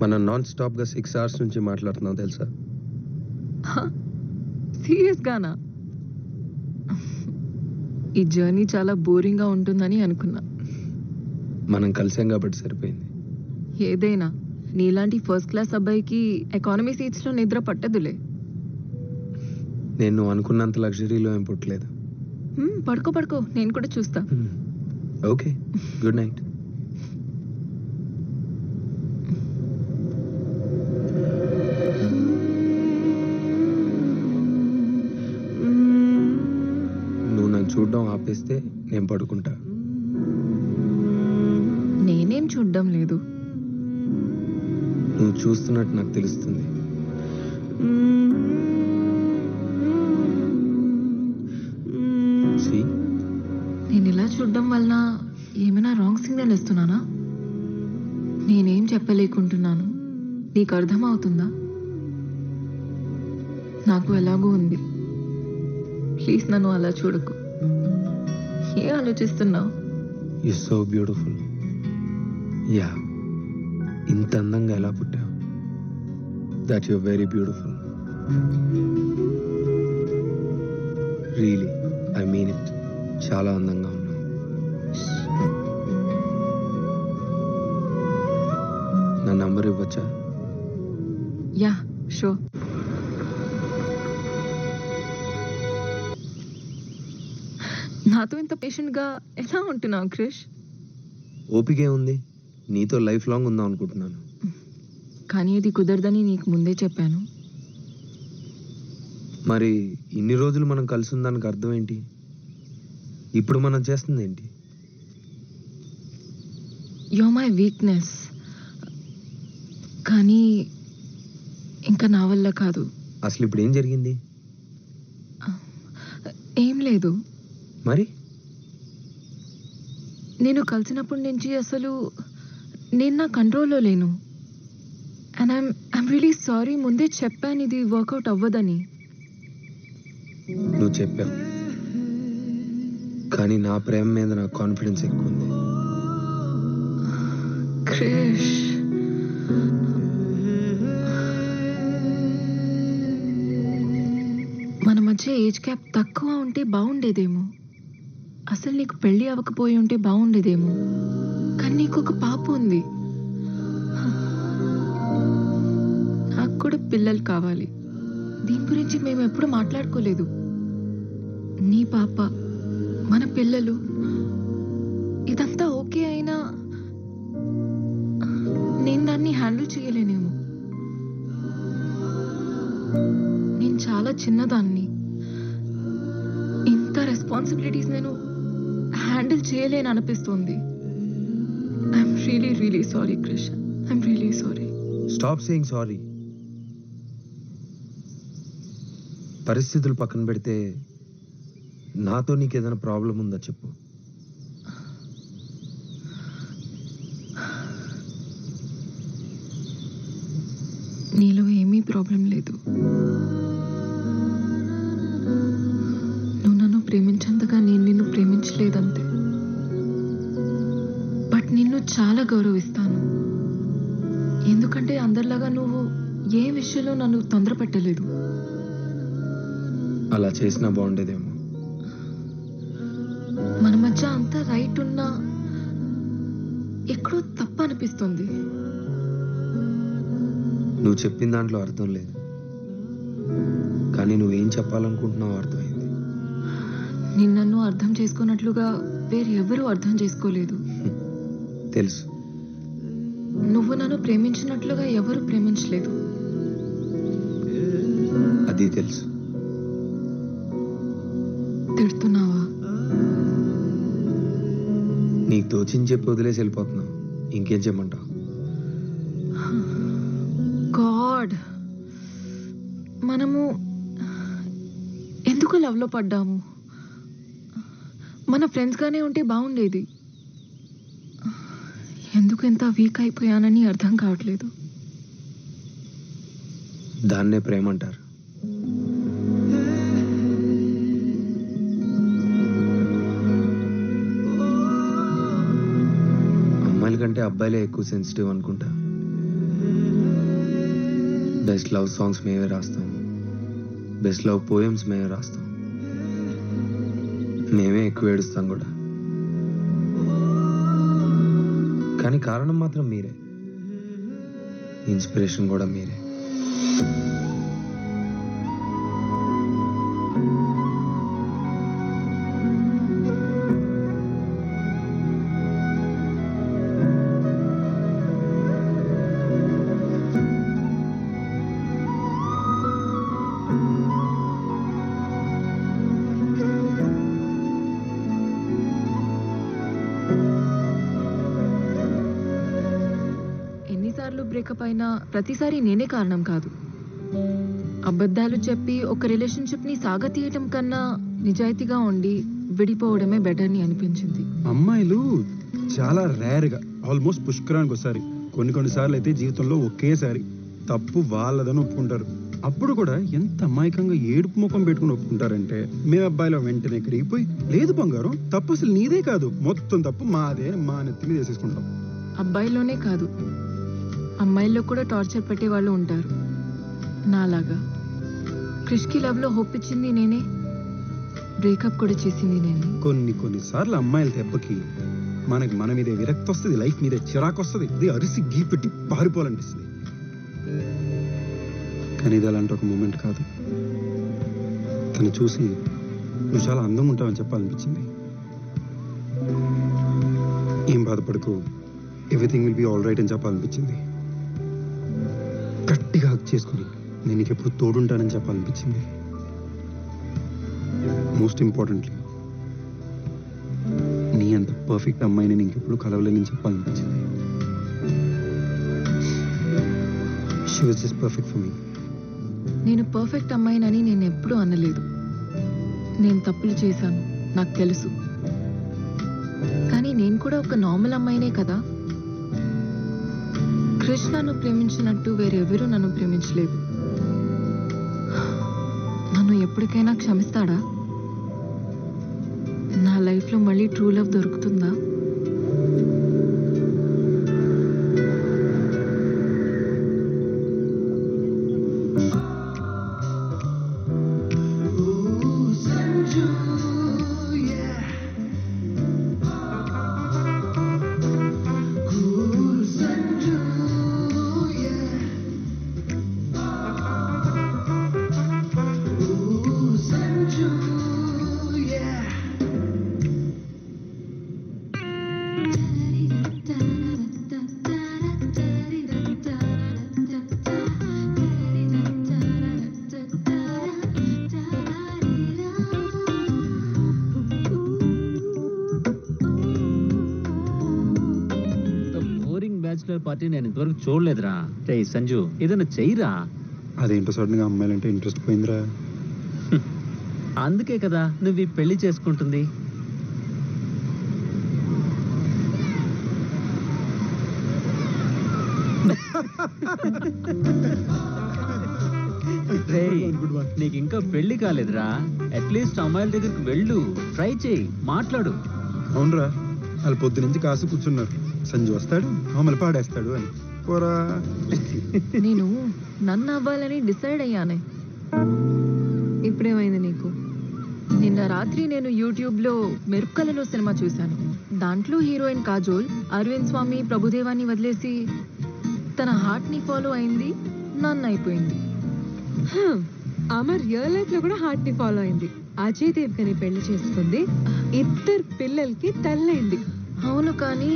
మనం నాన్ స్టాప్ గా 6 hours నుంచి మాట్లాడుతున్నాం తెలుసా? సీరియస్ గానా? ఈ journey చాలా boring గా ఉంటుందని అనుకున్నా. మనం కలిసాం కాబట్టి సరిపోయింది. ఏదైనా నీలాంటి ఫస్ట్ క్లాస్ అబ్బాయికి ఎకానమీ సీట్స్ లో నిద్ర పట్టదులే. నేను నువ్వు అనుకున్నంత లగ్జరీలో ఏం పుట్టలేదు. పడుకో నేను కూడా చూస్తా. Okay, good night. నువ్వు నన్ను చూడడం ఆపేస్తే నేను పడుకుంటా. నేనేం చూడ్డం లేదు. నువ్వు చూస్తున్నట్టు నాకు తెలుస్తుంది. See? నేను ఇలా చూడడం వలన ఏమైనా రాంగ్ సిగ్నల్ ఇస్తున్నానా? నేనేం చెప్పలేకుంటున్నాను. నీకు అర్థమవుతుందా? నాకు ఎలాగో ఉంది. ప్లీజ్ నన్ను అలా చూడకు. ఏం ఆలోచిస్తున్నావు? You're so beautiful. యా, ఇంత అందంగా ఎలా పుట్టావు? That you're very beautiful. Really, I mean it. చాలా అందంగా ఉన్నావు. నా నంబర్ ఇవ్వచ్చా? Yeah, sure. నాతో ఇంత పేషెంట్ గా ఎలా ఉంటున్నావు క్రిష్? ఓపికే ఉంది, నీతో లైఫ్ లాంగ్ ఉందాం అనుకుంటున్నాను. కానీ ఇది కుదరదని నీకు ముందే చెప్పాను. మరి ఇన్ని రోజులు మనం కలిసి ఉందానికి అర్థం ఏంటి? ఇప్పుడు మనం చేస్తుంది ఏంటి? You are my weakness. కానీ ఇంకా నా వల్ల కాదు. అసలు ఇప్పుడు ఏం జరిగింది? ఏం లేదు. మరి నేను కలిసినప్పటి నుంచి అసలు నేను నా కంట్రోల్లో లేను. అండ్ ఐఎమ్ రియలీ సారీ, ముందే చెప్పాను ఇది వర్కౌట్ అవ్వదని. నువ్వు చెప్పావు, కానీ నా ప్రేమ మీద నాకు కాన్ఫిడెన్స్ ఎక్కువ ఉంది. క్రిష్, మన మధ్య ఏజ్ గ్యాప్ తక్కువ ఉంటే బాగుండేదేమో. అసలు నీకు పెళ్లి అవ్వకపోయి ఉంటే బాగుండేదేమో. కానీ నీకు ఒక పాప ఉంది. నాకు కూడా పిల్లలు కావాలి. దీని గురించి మేము ఎప్పుడు మాట్లాడుకోలేదు. నీ పాప, మన పిల్లలు, ఇదంతా ఓకే అయినా నేను దాన్ని హ్యాండిల్ చేయలేనేమో. నేను చాలా చిన్నదాన్ని. ఇంత రెస్పాన్సిబిలిటీస్ నేను హ్యాండిల్ చేయలేను అనిపిస్తుంది. I'm really really sorry Krish, I'm really sorry. Stop saying sorry. పరిస్థితులు పక్కన పెడితే నాతో నీకు ఏదైనా ప్రాబ్లం ఉందా చెప్పు. నీలో ఏమీ ప్రాబ్లం లేదు. నువ్వు నన్ను ప్రేమించేంతగా నేను నిన్ను ప్రేమించలేదంతే. బట్ నిన్ను చాలా గౌరవిస్తాను. ఎందుకంటే అందరిలాగా నువ్వు ఏ విషయంలో నన్ను తొందర పెట్టలేదు. అలా చేసినా బాగుండేదేమో. మన మధ్య అంతా రైట్ ఉన్నా ఎక్కడో తప్పు అనిపిస్తుంది. నువ్వు చెప్పిన దాంట్లో అర్థం లేదు, కానీ నువ్వేం చెప్పాలనుకుంటున్నావు అర్థమైంది. నేను నన్ను అర్థం చేసుకున్నట్లుగా వేరెవరూ అర్థం చేసుకోలేదు. తెలుసు. నువ్వు నన్ను ప్రేమించినట్లుగా ఎవరు ప్రేమించలేదు. అది తెలుసు. తిడుతున్నావా? నీకు తోచింది చెప్పి వదిలేసి వెళ్ళిపోతున్నావు. ఇంకేం చెప్పమంటావు? గాడ్, మనము ఎందుకు లవ్లో పడ్డాము? మన ఫ్రెండ్స్గానే ఉంటే బాగుండేది. ఎందుకు ఎంత వీక్ అయిపోయానని అర్థం కావట్లేదు. దాన్నే ప్రేమ అంటారు. అమ్మాయిల కంటే అబ్బాయిలే ఎక్కువ సెన్సిటివ్ అనుకుంటా. బెస్ట్ లవ్ సాంగ్స్ మేమే రాస్తాం, బెస్ట్ లవ్ పోయమ్స్ మేమే రాస్తాం, మేమే ఎక్కువ ఏడుస్తాం కూడా. కానీ కారణం మాత్రం మీరే, ఇన్స్పిరేషన్ కూడా మీరే. ఎన్నిసార్లు బ్రేకప్ అయినా ప్రతిసారి నేనే కారణం కాదు. అబద్ధాలు చెప్పి ఒక రిలేషన్షిప్ ని సాగతీయటం కన్నా నిజాయితీగా ఉండి విడిపోవడమే బెటర్ అని అనిపించింది. అమ్మాయిలు చాలా రేర్గా, ఆల్మోస్ట్ పుష్కరానికి ఒకసారి, కొన్ని సార్లు అయితే జీవితంలో ఒకేసారి తప్పు వాళ్ళదని ఒప్పుకుంటారు. అప్పుడు కూడా ఎంత అమాయకంగా ఏడుపు ముఖం పెట్టుకుని ఒప్పుకుంటారంటే, మేము అబ్బాయిలో వెంటనే కరిగిపోయి, లేదు బంగారం, తప్పు అసలు నీదే కాదు, మొత్తం తప్పు మాదే, మా నెత్తి మీద వేసేసుకుంటాం. అబ్బాయిలోనే కాదు, అమ్మాయిల్లో కూడా టార్చర్ పెట్టే వాళ్ళు ఉంటారు నాలాగా. క్రిష్కి లవ్లో హోప్ ఇచ్చింది నేనే, బ్రేకప్ కూడా చేసింది నేనే. కొన్నిసార్లు అమ్మాయిల దెబ్బకి మనకి మన మీదే విరక్తి వస్తుంది, లైఫ్ మీదే చిరాకు వస్తుంది, ఇది అరిసి గీ పెట్టి పారిపోవాలనిపిస్తుంది. కానీ ఇది అలాంటి ఒక మూమెంట్ కాదు. తను చూసి నువ్వు చాలా అందంగా ఉంటావని చెప్పాలనిపించింది. ఏం బాధపడకు, everything will be all right అని చెప్పాలనిపించింది. గట్టిగా హక్ చేసుకుని నేను నీకు ఎప్పుడు తోడుంటానని చెప్పాలనిపించింది. మోస్ట్ ఇంపార్టెంట్లీ, నీ అంత పర్ఫెక్ట్ అమ్మాయిని నీకు ఎప్పుడు కలవలేని చెప్పాలనిపించింది. She was just perfect for me. నేను పర్ఫెక్ట్ అమ్మాయినని నేను ఎప్పుడూ అనలేదు. నేను తప్పులు చేశాను, నాకు తెలుసు. కానీ నేను కూడా ఒక నార్మల్ అమ్మాయినే కదా. కృష్ణను ప్రేమించినట్టు వేరెవరూ నన్ను ప్రేమించలేదు. నన్ను ఎప్పటికైనా క్షమిస్తాడా? నా లైఫ్లో మళ్ళీ ట్రూ లవ్ దొరుకుతుందా? బ్యాచులర్ పార్టీ నేను ఇంతవరకు చూడలేదురా. రే సంజు, ఏదైనా చెయ్యరా. అదేంటో సడన్ గా అమ్మాయిలంటే ఇంట్రెస్ట్ పోయిందిరా. అందుకే కదా నువ్వు ఈ పెళ్లి చేసుకుంటుంది. రేయ్, నీకు ఇంకా పెళ్లి కాలేదురా. అట్లీస్ట్ అమ్మాయిల దగ్గరికి వెళ్ళు, ట్రై చేయి, మాట్లాడు. అవునరా, వాళ్ళు పొద్దు నుంచి కాసు కూర్చున్నారు. సంజు వస్తాడు, మమ్మల్ని పాడేస్తాడు అని. పోరా. నేను నన్ను అవ్వాలని డిసైడ్ అయ్యానే. ఇప్పుడేమైంది నీకు? నిన్న రాత్రి నేను యూట్యూబ్లో మెరుపుకలలో సినిమా చూశాను. దాంట్లో హీరోయిన్ కాజోల్ అరవింద్ స్వామి ప్రభుదేవాన్ని వదిలేసి తన హార్ట్ని ఫాలో అయింది, నన్ను అయిపోయింది. ఆమె రియల్ లైఫ్ లో కూడా హార్ట్ ని ఫాలో అయింది. అజయ్ దేవ్గని పెళ్లి చేసుకుంది, 2 పిల్లలకి తల్లైంది. అవును, కానీ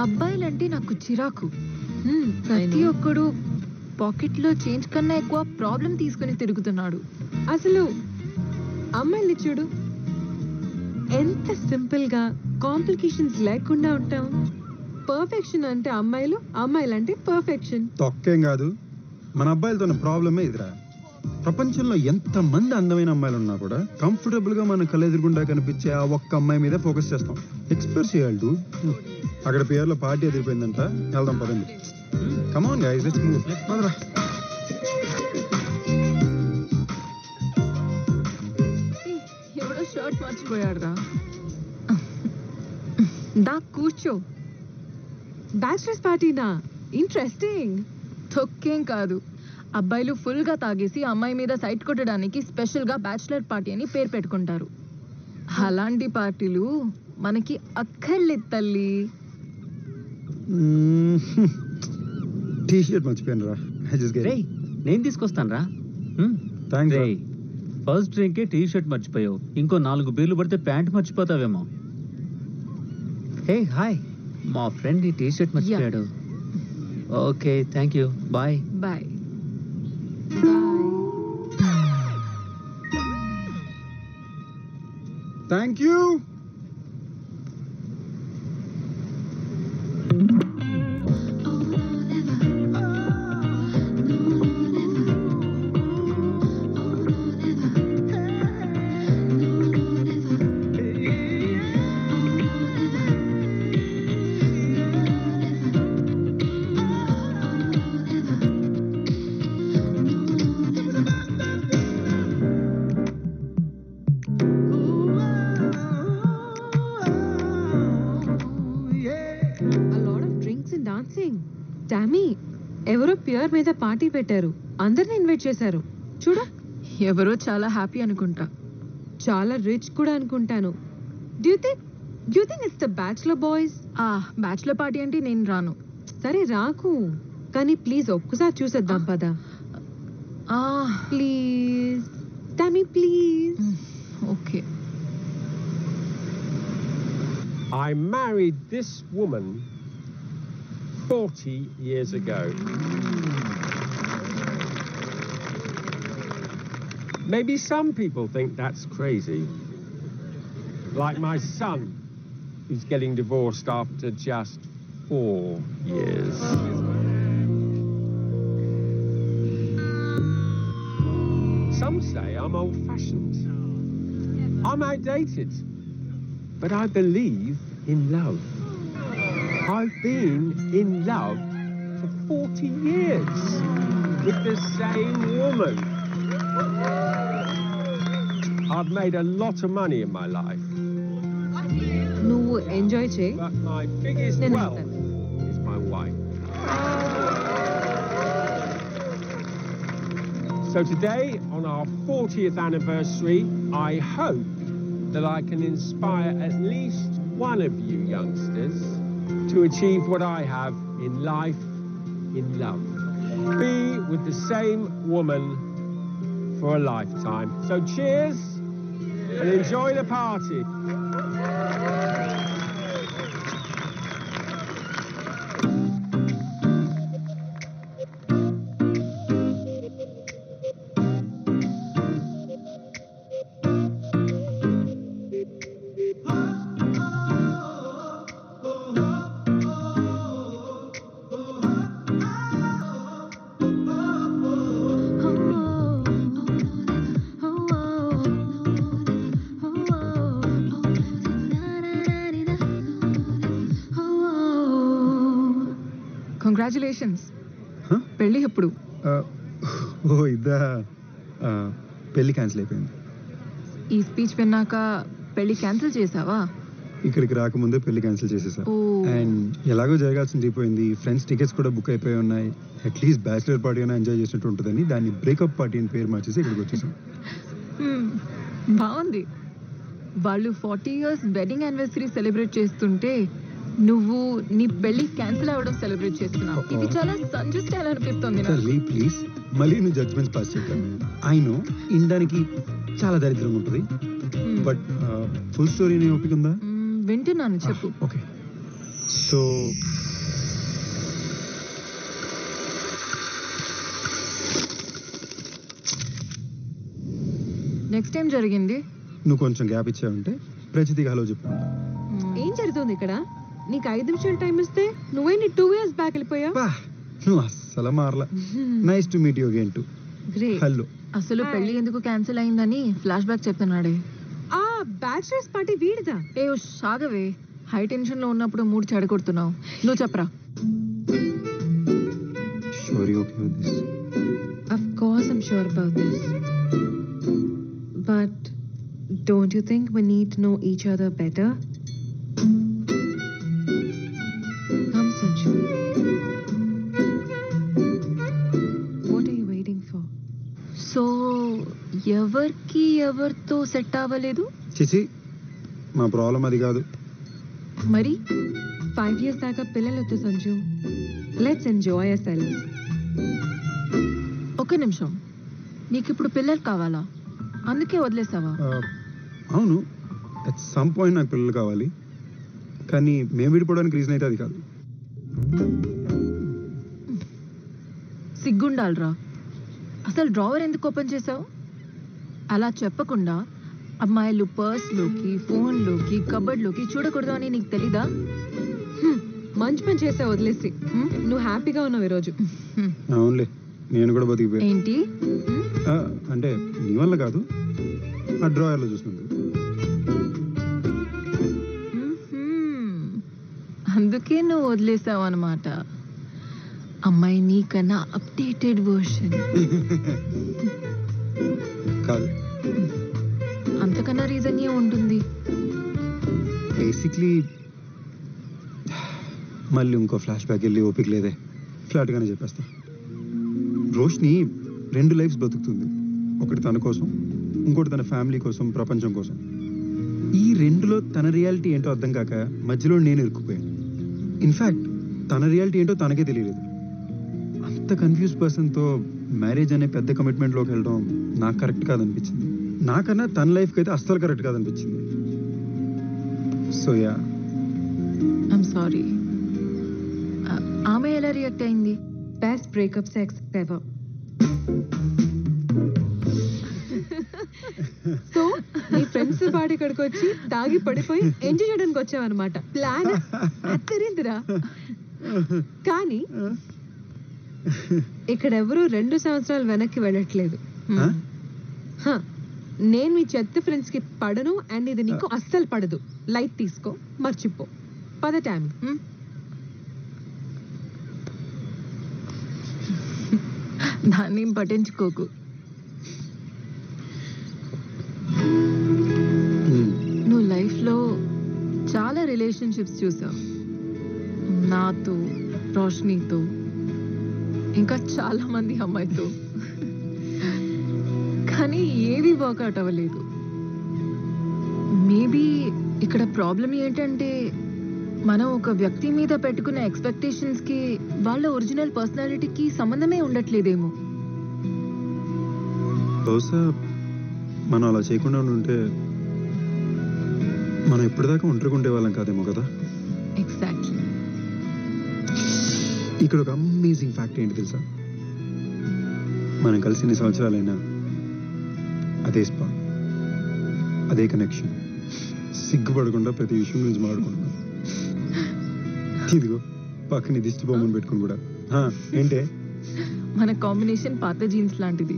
అబ్బాయిలంటే నాకు చిరాకు. ప్రతి ఒక్కడు పాకెట్లో చేంజ్ కన్నా ఎక్కువ ప్రాబ్లం తీసుకుని తిరుగుతున్నాడు. అసలు అమ్మాయిని చూడు, ఎంత సింపుల్ గా కాంప్లికేషన్స్ లేకుండా ఉంటాం. పర్ఫెక్షన్ అంటే అమ్మాయిలు, అమ్మాయిలంటే పర్ఫెక్షన్. తొక్కేం కాదు, మన అబ్బాయిలతో ఉన్న ప్రాబ్లమే ఇదిరా. ప్రపంచంలో ఎంత మంది అందమైన అమ్మాయిలు ఉన్నా కూడా కంఫర్టబుల్ గా మన కళ్ళెదురుగుండా కనిపించే ఆ ఒక్క అమ్మాయి మీద ఫోకస్ చేస్తాం. ఎక్స్ప్రెస్ చేయాలి డూడ్. అక్కడ పేర్లో పార్టీ ఎదిరిపోయిందంట, వెళ్దాం పదండి. Come on guys, let's move. పదరా. ఎవడో షర్ట్ మర్చిపోయాడు రా. దా కూర్చో. బ్యాచిలర్స్ పార్టీనా? ఇంట్రెస్టింగ్. తొక్కేం కాదు, అబ్బాయిలు ఫుల్ గా తాగేసి అమ్మాయి మీద సైట్ కొట్టడానికి స్పెషల్ గా బ్యాచిలర్ పార్టీ అని పేరు పెట్టుకుంటారు. అలాంటి పార్టీలు మనకి అక్కర్లేదు తల్లి. టీ షర్ట్ మర్చిపోయాను రా. రేయ్, నేను తీసుకొస్తాను రా. థ్యాంక్స్. రేయ్, ఫస్ట్ డ్రింకే టీ షర్ట్ మర్చిపోయావు, ఇంకో 4 బీర్లు పడితే ప్యాంట్ మర్చిపోతావేమో. హే హాయ్, మా ఫ్రెండ్ ఈ టీ షర్ట్ మర్చిపోయాడు. Okay, thank you, bye. Bye. Thank you. Tammy, ఎవరో ప్యూర్ మీద పార్టీ పెట్టారు, అందరిని ఇన్వైట్ చేశారు. చూడు, ఎవరో చాలా హ్యాపీ అనుకుంటా. చాలా రిచ్ కూడా అనుకుంటాను. Do you think it's the bachelor boys? Bachelor party అంటే నేను రాను. సరే రాకు, కానీ ప్లీజ్ ఒక్కసారి చూసేద్దాం పదా. Please Tommy, please. Okay. I married this woman 40 years ago. Maybe some people think that's crazy. Like my son, who's getting divorced after just 4 years. Some say I'm old-fashioned. I'm outdated. But I believe in love. I've been in love for 40 years with the same woman. I've made a lot of money in my life, నువ్వు enjoy చేయి, but my biggest నేను wealth వెళ్తాను. is my wife. So today, on our 40th anniversary, I hope that I can inspire at least one of you youngsters to achieve what I have in life, in love. Be with the same woman for a lifetime. So cheers and enjoy the party. Congratulations. Huh? పెళ్ళి ఎప్పుడు? ఓ ఇదా, పెళ్ళి cancel అయిపోయింది. ఈ speech విన్నాక పెళ్లి cancel చేసావా? ఇక్కడికి రాకముందే పెళ్లి క్యాన్సిల్ చేసేసా. ఓ. అండ్ ఎలాగో జరగాల్సింది అయిపోయింది. ఫ్రెండ్స్ టికెట్స్ కూడా బుక్ అయిపోయి ఉన్నాయి. అట్లీస్ట్ బ్యాచిలర్ పార్టీ అయినా ఎంజాయ్ చేసినట్టు ఉంటుందని దాన్ని బ్రేకప్ పార్టీ అని పేరు మార్చేసి ఇక్కడికి వచ్చేసాం. బాగుంది. వాళ్ళు 40 years వెడ్డింగ్ యానివర్సరీ సెలబ్రేట్ చేస్తుంటే నువ్వు నీ పెళ్లి క్యాన్సిల్ అవ్వడం సెలబ్రేట్ చేస్తున్నావు. ఇది చాలా సంజు స్టైల్ అనిపిస్తుంది నాకు. తల్లి ప్లీజ్, మళ్ళీ నువ్వు జడ్జ్మెంట్స్ పాస్ చేయక. ఐ నో ఇండానికి చాలా దరిద్రంగా ఉంటుంది, బట్ ఫుల్ స్టోరీ నీ ఓపిక ఉందా? వింటున్నాను, చెప్పు. ఓకే, సో నెక్స్ట్ టైం జరిగింది. నువ్వు కొంచెం గ్యాప్ ఇచ్చావంటే ప్రచితిగా హలో చెప్పు. ఏం జరుగుతుంది ఇక్కడ? నీకు 5 నిమిషాలు టైం ఇస్తే నువ్వేంటి 2 years బ్యాక్ వెళ్ళిపోయా? బా, నువ్వు అస్సలు మారలా. Nice to meet you again too. Great. Hello. అసలు పెళ్లి ఎందుకు క్యాన్సిల్ అయిందని ఫ్లాష్ బ్యాక్ చెప్తున్నాడే. ఆ బ్యాచిలర్స్ పార్టీ వీడిదా? ఏ సాగవే, హై టెన్షన్ లో ఉన్నప్పుడు మూడు చెడగొడుతున్నావు. నువ్వు చెప్పరా. Sure you okay with this? Of course I'm sure about this. But don't you think we need to know each other better? Come, Sanju. What are you waiting for? So ఎవరికి ఎవరితో set అవ్వలేదు చిచి, మా problem అది కాదు. మరి? 5 years దాకా పిల్లలొద్దు Sanju. Let's enjoy ourselves. ఒక నిమిషం, నీకు ఇప్పుడు పిల్లలు కావాలా? అందుకే వదిలేసావా? అవును, అట్ సమ్ పాయింట్ నాకు పిల్లలు కావాలి, కానీ మేము విడిపోవడానికి రీజన్ అయితే అది కాదు. సిగ్గుండాలరా. అసలు డ్రావర్ ఎందుకు ఓపెన్ చేసావు? అలా చెప్పకుండా అమ్మాయిలు పర్స్లోకి, ఫోన్లోకి, కబర్డ్లోకి చూడకూడదు అని నీకు తెలీదా? మంచి పని చేసా వదిలేసి. నువ్వు హ్యాపీగా ఉన్నావు ఈరోజు. అవునులే, నేను కూడా బతికిపోయాను. ఏంటి? అంటే నీ వల్ల కాదు, ఆ డ్రాయర్లో చూసినందుకు. అందుకే నువ్వు వదిలేసావు అనమాట. అమ్మాయి నీకన్నా అప్డేటెడ్ వర్షన్. కాదు, అంతకన్నా రీజన్ ఏ ఉంటుంది? బేసిక్లీ మళ్ళీ ఇంకో ఫ్లాష్ బ్యాక్ వెళ్ళి ఓపిక లేదే. ఫ్లాట్గానే చెప్పేస్తా. రోష్ని 2 లైఫ్స్ బతుకుతుంది. ఒకటి తన కోసం, ఇంకోటి తన ఫ్యామిలీ కోసం, ప్రపంచం కోసం. ఈ 2లో తన రియాలిటీ ఏంటో అర్థం కాక మధ్యలో నేను ఇరుక్కుపోయాను. ఇన్ఫ్యాక్ట్ తన రియాలిటీ ఏంటో తనకే తెలియలేదు. అంత కన్ఫ్యూజ్ పర్సన్తో మ్యారేజ్ అనే పెద్ద కమిట్మెంట్లోకి వెళ్ళడం నాకు కరెక్ట్ కాదనిపించింది. నాకన్నా తన లైఫ్కి అయితే అస్సలు కరెక్ట్ కాదనిపించింది. So yeah, I'm sorry. ఆమె ఎలా రియాక్ట్ అయింది? Best breakup sex ever. So నీ ఫ్రెండ్స్ పాడి ఇక్కడికి వచ్చి తాగి పడిపోయి ఎంజాయ్ చేయడానికి వచ్చావన్నమాట. ప్లాన్ అత్తరిందిరా. కానీ ఇక్కడ ఎవరు 2 సంవత్సరాలు వెనక్కి వెళ్ళట్లేదు. హ, నేను మీ చెత్త ఫ్రెండ్స్ కి పడను, అండ్ ఇది నీకు అస్సలు పడదు. లైట్ తీసుకో, మర్చిపో. పద టైం. దాన్ని పట్టించుకోకు. నువ్వు లైఫ్లో చాలా రిలేషన్షిప్స్ చూసావు, నాతో, రోషనీతో, ఇంకా చాలా మంది అమ్మాయితో, కానీ ఏవి వర్కౌట్ అవ్వలేదు. మేబీ ఇక్కడ ప్రాబ్లం ఏంటంటే మనం ఒక వ్యక్తి మీద పెట్టుకున్న ఎక్స్పెక్టేషన్స్కి వాళ్ళ ఒరిజినల్ పర్సనాలిటీకి సంబంధమే ఉండట్లేదేమో. బహుశా మనం అలా చేయకుండా ఉంటే మనం ఇప్పటిదాకా ఒంటరిగా ఉండేవాళ్ళం కాదేమో కదా. ఎగ్జాక్ట్లీ. ఇక్కడ ఒక అమేజింగ్ ఫ్యాక్ట్ ఏంటి తెలుసా? మనం కలిసి ఎన్ని సంవత్సరాలైనా అదే స్పా, అదే కనెక్షన్, సిగ్గుపడకుండా ప్రతి విషయం గురించి మాట్లాడుకుంటున్నాం. ఇదిగో పక్కన దిష్టి బొమ్మను పెట్టుకుని కూడా. ఏంటే మన కాంబినేషన్ పాత జీన్స్ లాంటిది.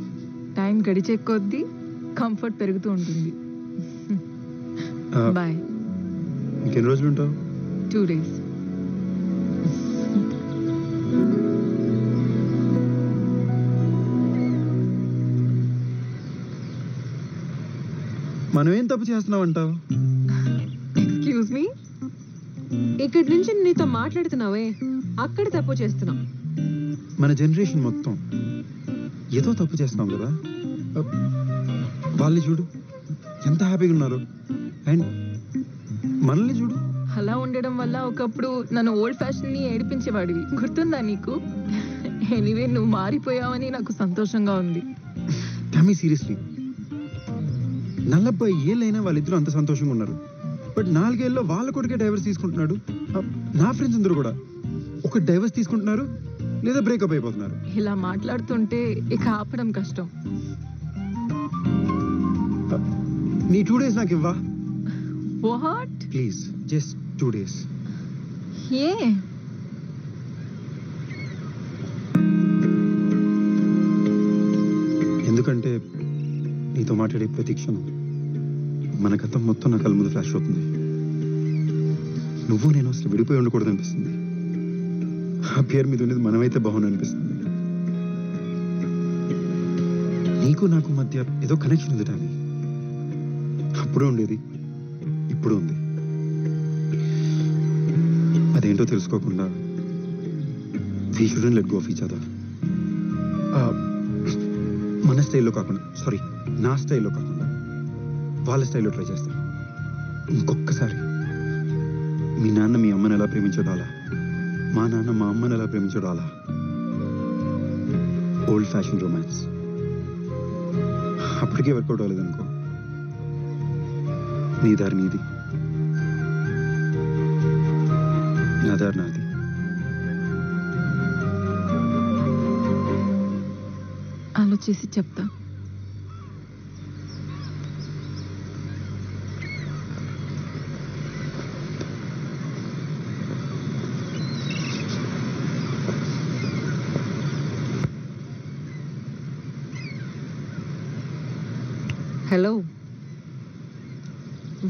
టైం గడిచే కొద్దీ కంఫర్ట్ పెరుగుతూ ఉంటుంది. బాయ్. ఇంకెన్ని రోజులు ఉంటావు? 2 days. మనం ఏం తప్పు చేస్తున్నావు అంటావు? Excuse me. ఇక్కడి నుంచి నీతో మాట్లాడుతున్నావే, అక్కడ తప్పు చేస్తున్నావు. మన జనరేషన్ మొత్తం ఏదో తప్పు చేస్తున్నాం కదా. వాళ్ళని చూడు ఎంత హ్యాపీగా ఉన్నారు, అండ్ మనల్ని చూడు. అలా ఉండడం వల్ల ఒకప్పుడు నన్ను ఓల్డ్ ఫ్యాషన్ని ఏడిపించేవాడివి, గుర్తుందా నీకు? ఎనీవే, నువ్వు మారిపోయావని నాకు సంతోషంగా ఉంది. టమీ సీరియస్లీ, 40 ఏళ్ళైనా వాళ్ళిద్దరూ అంత సంతోషంగా ఉన్నారు. బట్ 4 ఏళ్ళలో వాళ్ళ కొడుకే డైవర్స్ తీసుకుంటున్నాడు. నా ఫ్రెండ్స్ అందరూ కూడా ఒక డైవర్స్ తీసుకుంటున్నారు లేదా బ్రేకప్ అయిపోతున్నారు. ఇలా మాట్లాడుతుంటే ఇక ఆపడం కష్టం. నీ 2 days నాకు ఇవ్వా? వాట్? Please, just 2 days. ఏ? ఎందుకంటే నీతో మాట్లాడే ప్రతి క్షణం మన గతం మొత్తం నా కళ్ళ ముందు ఫ్లాష్ అవుతుంది. నువ్వు నేను అసలు విడిపోయి ఉండకూడదు అనిపిస్తుంది. ఆ పేరు మీద ఉండేది మనమైతే బాగుంది అనిపిస్తుంది. నీకు నాకు మధ్య ఏదో కనెక్షన్ ఉంది టామీ. అప్పుడు ఉండేది, ఇప్పుడు ఉంది. అదేంటో తెలుసుకోకుండా we shouldn't let go of each other. మన స్టైల్లో కాకుండా, సారీ, నా స్టైల్లో కాకుండా వాళ్ళ స్టైల్లో ట్రై చేస్తాను. ఇంకొకసారి మీ నాన్న మీ అమ్మని ఎలా ప్రేమించాడో అలా, మా నాన్న మా అమ్మని ఎలా ప్రేమించాడో అలా. ఓల్డ్ ఫ్యాషన్ రొమాన్స్ అప్పటికే వర్కౌట్ అవ్వలేదనుకో, నీ దారి నీది, నా దారి నాది. ఆలోచించి చెప్తా. హలో,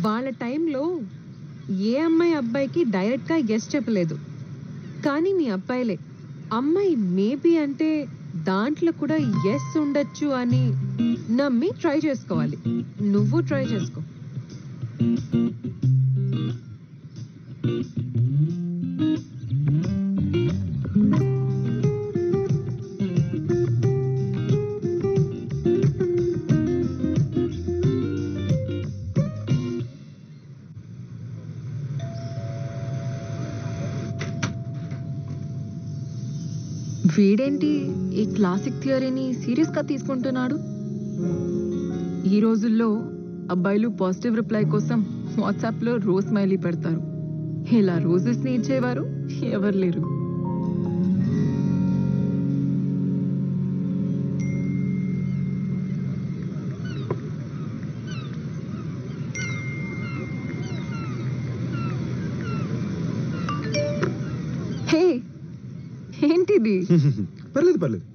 వాళ్ళ టైంలో ఏ అమ్మాయి అబ్బాయికి డైరెక్ట్గా ఎస్ చెప్పలేదు, కానీ మీ అబ్బాయిలే అమ్మాయి మేబీ అంటే దాంట్లో కూడా ఎస్ ఉండొచ్చు అని నమ్మి ట్రై చేసుకోవాలి. నువ్వు ట్రై చేసుకో. వీడేంటి ఈ క్లాసిక్ థియరీని సీరియస్గా తీసుకుంటున్నాడు? ఈ రోజుల్లో అబ్బాయిలు పాజిటివ్ రిప్లై కోసం వాట్సాప్లో రోజ్ స్మైలీ పెడతారు. ఇలా రోజెస్ని ఇచ్చేవారు ఎవరు లేరు. హే, ఏంటిది? పర్లేదు పర్లేదు,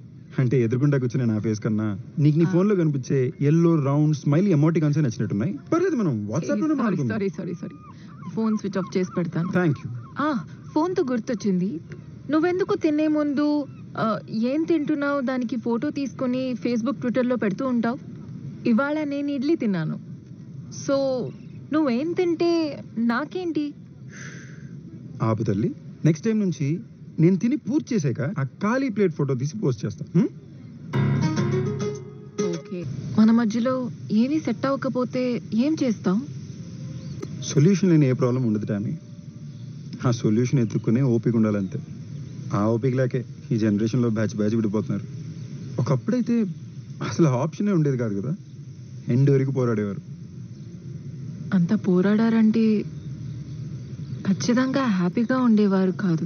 అంటే ఎదురుకుండా కూర్చునే నా ఫేస్ కన్నా నీకు నీ ఫోన్లో కనిపించే ఎల్లో రౌండ్ స్మైలీ ఎమోటికాన్స్ నచ్చినట్టున్నాయి. పర్లేదు, మనం వాట్సాప్లోనే మాట్లాడుకుందాం. సారీ, ఫోన్ స్విచ్ ఆఫ్ చేసి పెడతాను. Thank you. ఫోన్తో గుర్తొచ్చింది, నువ్వెందుకు తినే ముందు ఏం తింటున్నావు దానికి ఫోటో తీసుకొని ఫేస్బుక్ ట్విట్టర్లో పెడుతూ ఉంటావు. ఇవాళ నేను ఇడ్లీ తిన్నాను. సో నువ్వేం తింటే నాకేంటి? ఆపు తల్లి, నెక్స్ట్ టైం నుంచి నేను తిని పూర్తి చేసాక ఆ ఖాళీ ప్లేట్ ఫోటో తీసి పోస్ట్ చేస్తా. ఓకే, మన మధ్యలో ఏమీ సెట్ అవ్వకపోతే ఏం చేస్తాం? సొల్యూషన్ లేని ఏ ప్రాబ్లం ఉండదు టామీ. ఆ సొల్యూషన్ ఎత్తుక్కునే ఓపిక ఉండాలంతే. ఆ ఓపిక లేకే ఈ జనరేషన్లో బ్యాచ్ విడిపోతున్నారు. ఒకప్పుడైతే అసలు ఆప్షనే ఉండేది కాదు కదా, ఎండ్ వరకు పోరాడేవారు. అంత పోరాడారంటే ఖచ్చితంగా హ్యాపీగా ఉండేవారు కాదు.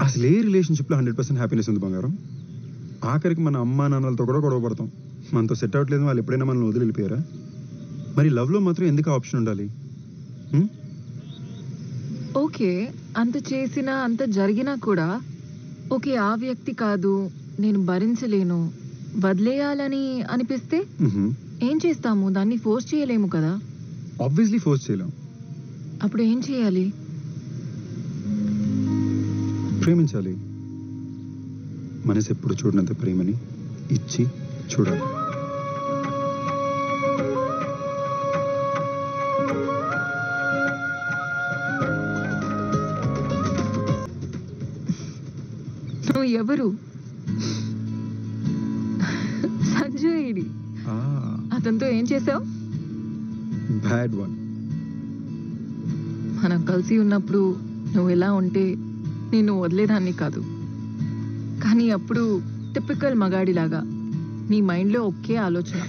అసలు ఏ రిలేషన్షిప్లో 100% హ్యాపీనెస్ ఉంది బంగారం? ఆఖరికి మన అమ్మా నాన్నలతో కూడా గొడవ పడతాం. మనతో సెట్ అవ్వట్లేదు, వాళ్ళు ఎప్పుడైనా మనల్ని వదిలి వెళ్ళిపోయారా? మరి లవ్లో మాత్రం ఎందుకు ఆప్షన్ ఉండాలి? ఓకే, అంత చేసినా అంత జరిగినా కూడా ఓకే ఆ వ్యక్తి కాదు, నేను భరించలేను, వదిలేయాలని అనిపిస్తే ఏం చేస్తాము? దాన్ని ఫోర్స్ చేయలేము కదా. ఆబ్వియస్లీ ఫోర్స్ చేయలేం. అప్పుడు ఏం చేయాలి? ప్రేమించాలి. మనసు ఎప్పుడు చూడనంత ప్రేమని ఇచ్చి చూడాలి. నువ్వు ఎవరు? సంజయ్. అతనితో ఏం చేసావు? Bad one. మనం కలిసి ఉన్నప్పుడు నువ్వు ఎలా ఉంటే నేను వదిలేదాన్ని కాదు. కానీ అప్పుడు టిపికల్ మగాడిలాగా నీ మైండ్లో ఒకే ఆలోచన.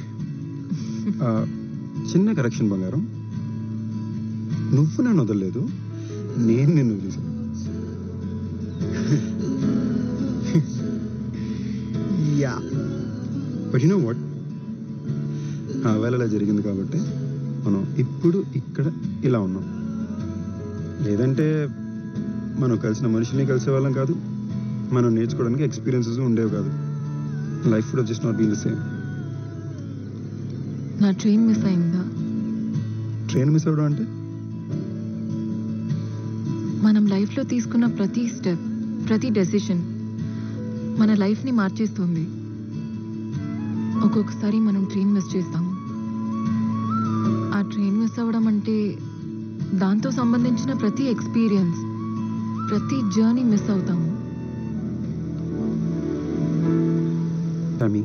చిన్న కరెక్షన్ బంగారం, నువ్వు నన్ను వదలలేదు, నేను నిన్ను వదిలేసాను. Yeah, but you know what, ఆ వేళ అలా జరిగింది కాబట్టి మనం ఇప్పుడు ఇక్కడ ఇలా ఉన్నాం. లేదంటే మనం కలిసిన మనుషుల్ని కలిసే వాళ్ళం కాదు, మనం నేర్చుకోవడానికి ఎక్స్పీరియన్సెస్ ఉండేవి కాదు. లైఫ్ కూడా just not been the same. నా ట్రైన్ మిస్ అయిందా? ట్రైన్ మిస్ అవ్వడం అంటే మనం లైఫ్లో తీసుకున్న ప్రతి స్టెప్, ప్రతి డెసిషన్ మన లైఫ్ని మార్చేస్తుంది. ఒక్కొక్కసారి మనం ట్రైన్ మిస్ చేస్తాము. ఆ ట్రైన్ మిస్ అవ్వడం అంటే దాంతో సంబంధించిన ప్రతి ఎక్స్పీరియన్స్, ప్రతి జర్నీ మిస్ అవుతాము. టామీ,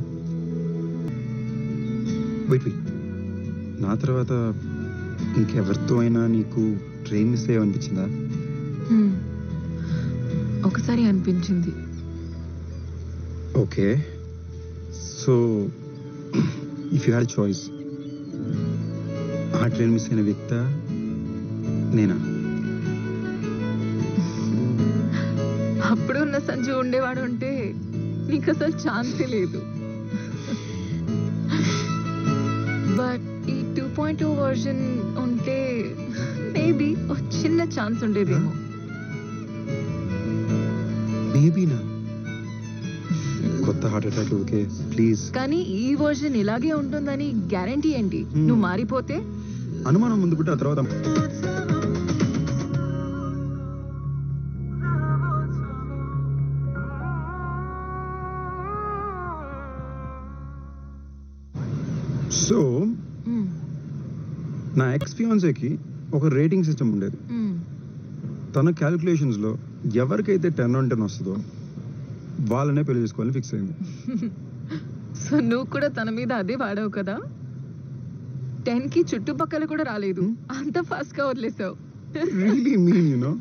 వెయిట్, నా తర్వాత ఇంకెవరితో అయినా నీకు ట్రైన్ మిస్ అయ్యావనిపించిందా? ఒకసారి అనిపించింది. Okay, so if you had choice, ఆ ట్రైన్ మిస్ అయిన వ్యక్తి నేనా? అప్పుడు ఉన్న సంజు ఉండేవాడు అంటే నీకు అసలు ఛాన్సే లేదు. బట్ ఈ 2.0 వర్షన్ ఉంటే మేబీ ఒక చిన్న ఛాన్స్ ఉండేదేమో. మేబీనా? కొత్త హార్ట్ అటాక్. Okay please. కానీ ఈ వర్షన్ ఇలాగే ఉంటుందని గ్యారంటీ ఏంటి? నువ్వు మారిపోతే అనుమానం ముందు పుట్టి ఆ తర్వాత సో నా ఎక్స్ ఫియాన్సేకి ఒక రేటింగ్ సిస్టమ్ ఉండేది. తన క్యాలిక్యులేషన్స్లో ఎవరికైతే 10 on 10 వస్తుందో వాళ్ళనే పెళ్లి చేసుకోవాలని ఫిక్స్ అయింది. సో నువ్వు కూడా తన మీద అదే వాడావు కదా. 10కి చుట్టుపక్కల కూడా రాలేదు, అంత ఫాస్ట్ గా వదిలేసావు. Really mean you know.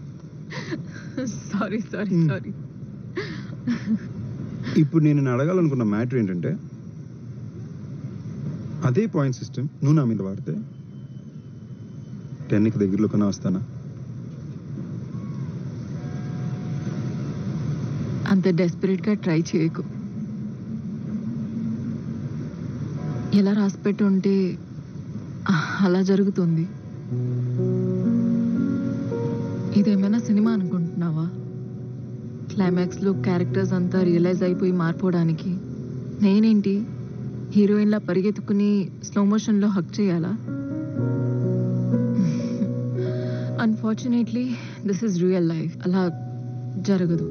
Sorry. ఇప్పుడు నేను అడగాలనుకున్న మ్యాటర్ ఏంటంటే, అదే పాయింట్ సిస్టమ్ నువ్వు నా మీద వాడితే 10కి దగ్గరలో కన్నా వస్తానా? అంత డెస్పరేట్ గా ట్రై చేయకు. ఎలా రాసిపెట్టి ఉంటే అలా జరుగుతుంది. ఇదేమైనా సినిమా అనుకుంటున్నావా? క్లైమాక్స్ లో క్యారెక్టర్స్ అంతా రియలైజ్ అయిపోయి మారిపోవడానికి నేనేంటి హీరోయిన్లా పరిగెత్తుకుని స్లో మోషన్ లో హక్ చేయాలా? Unfortunately this is real life. అలా జరగదు.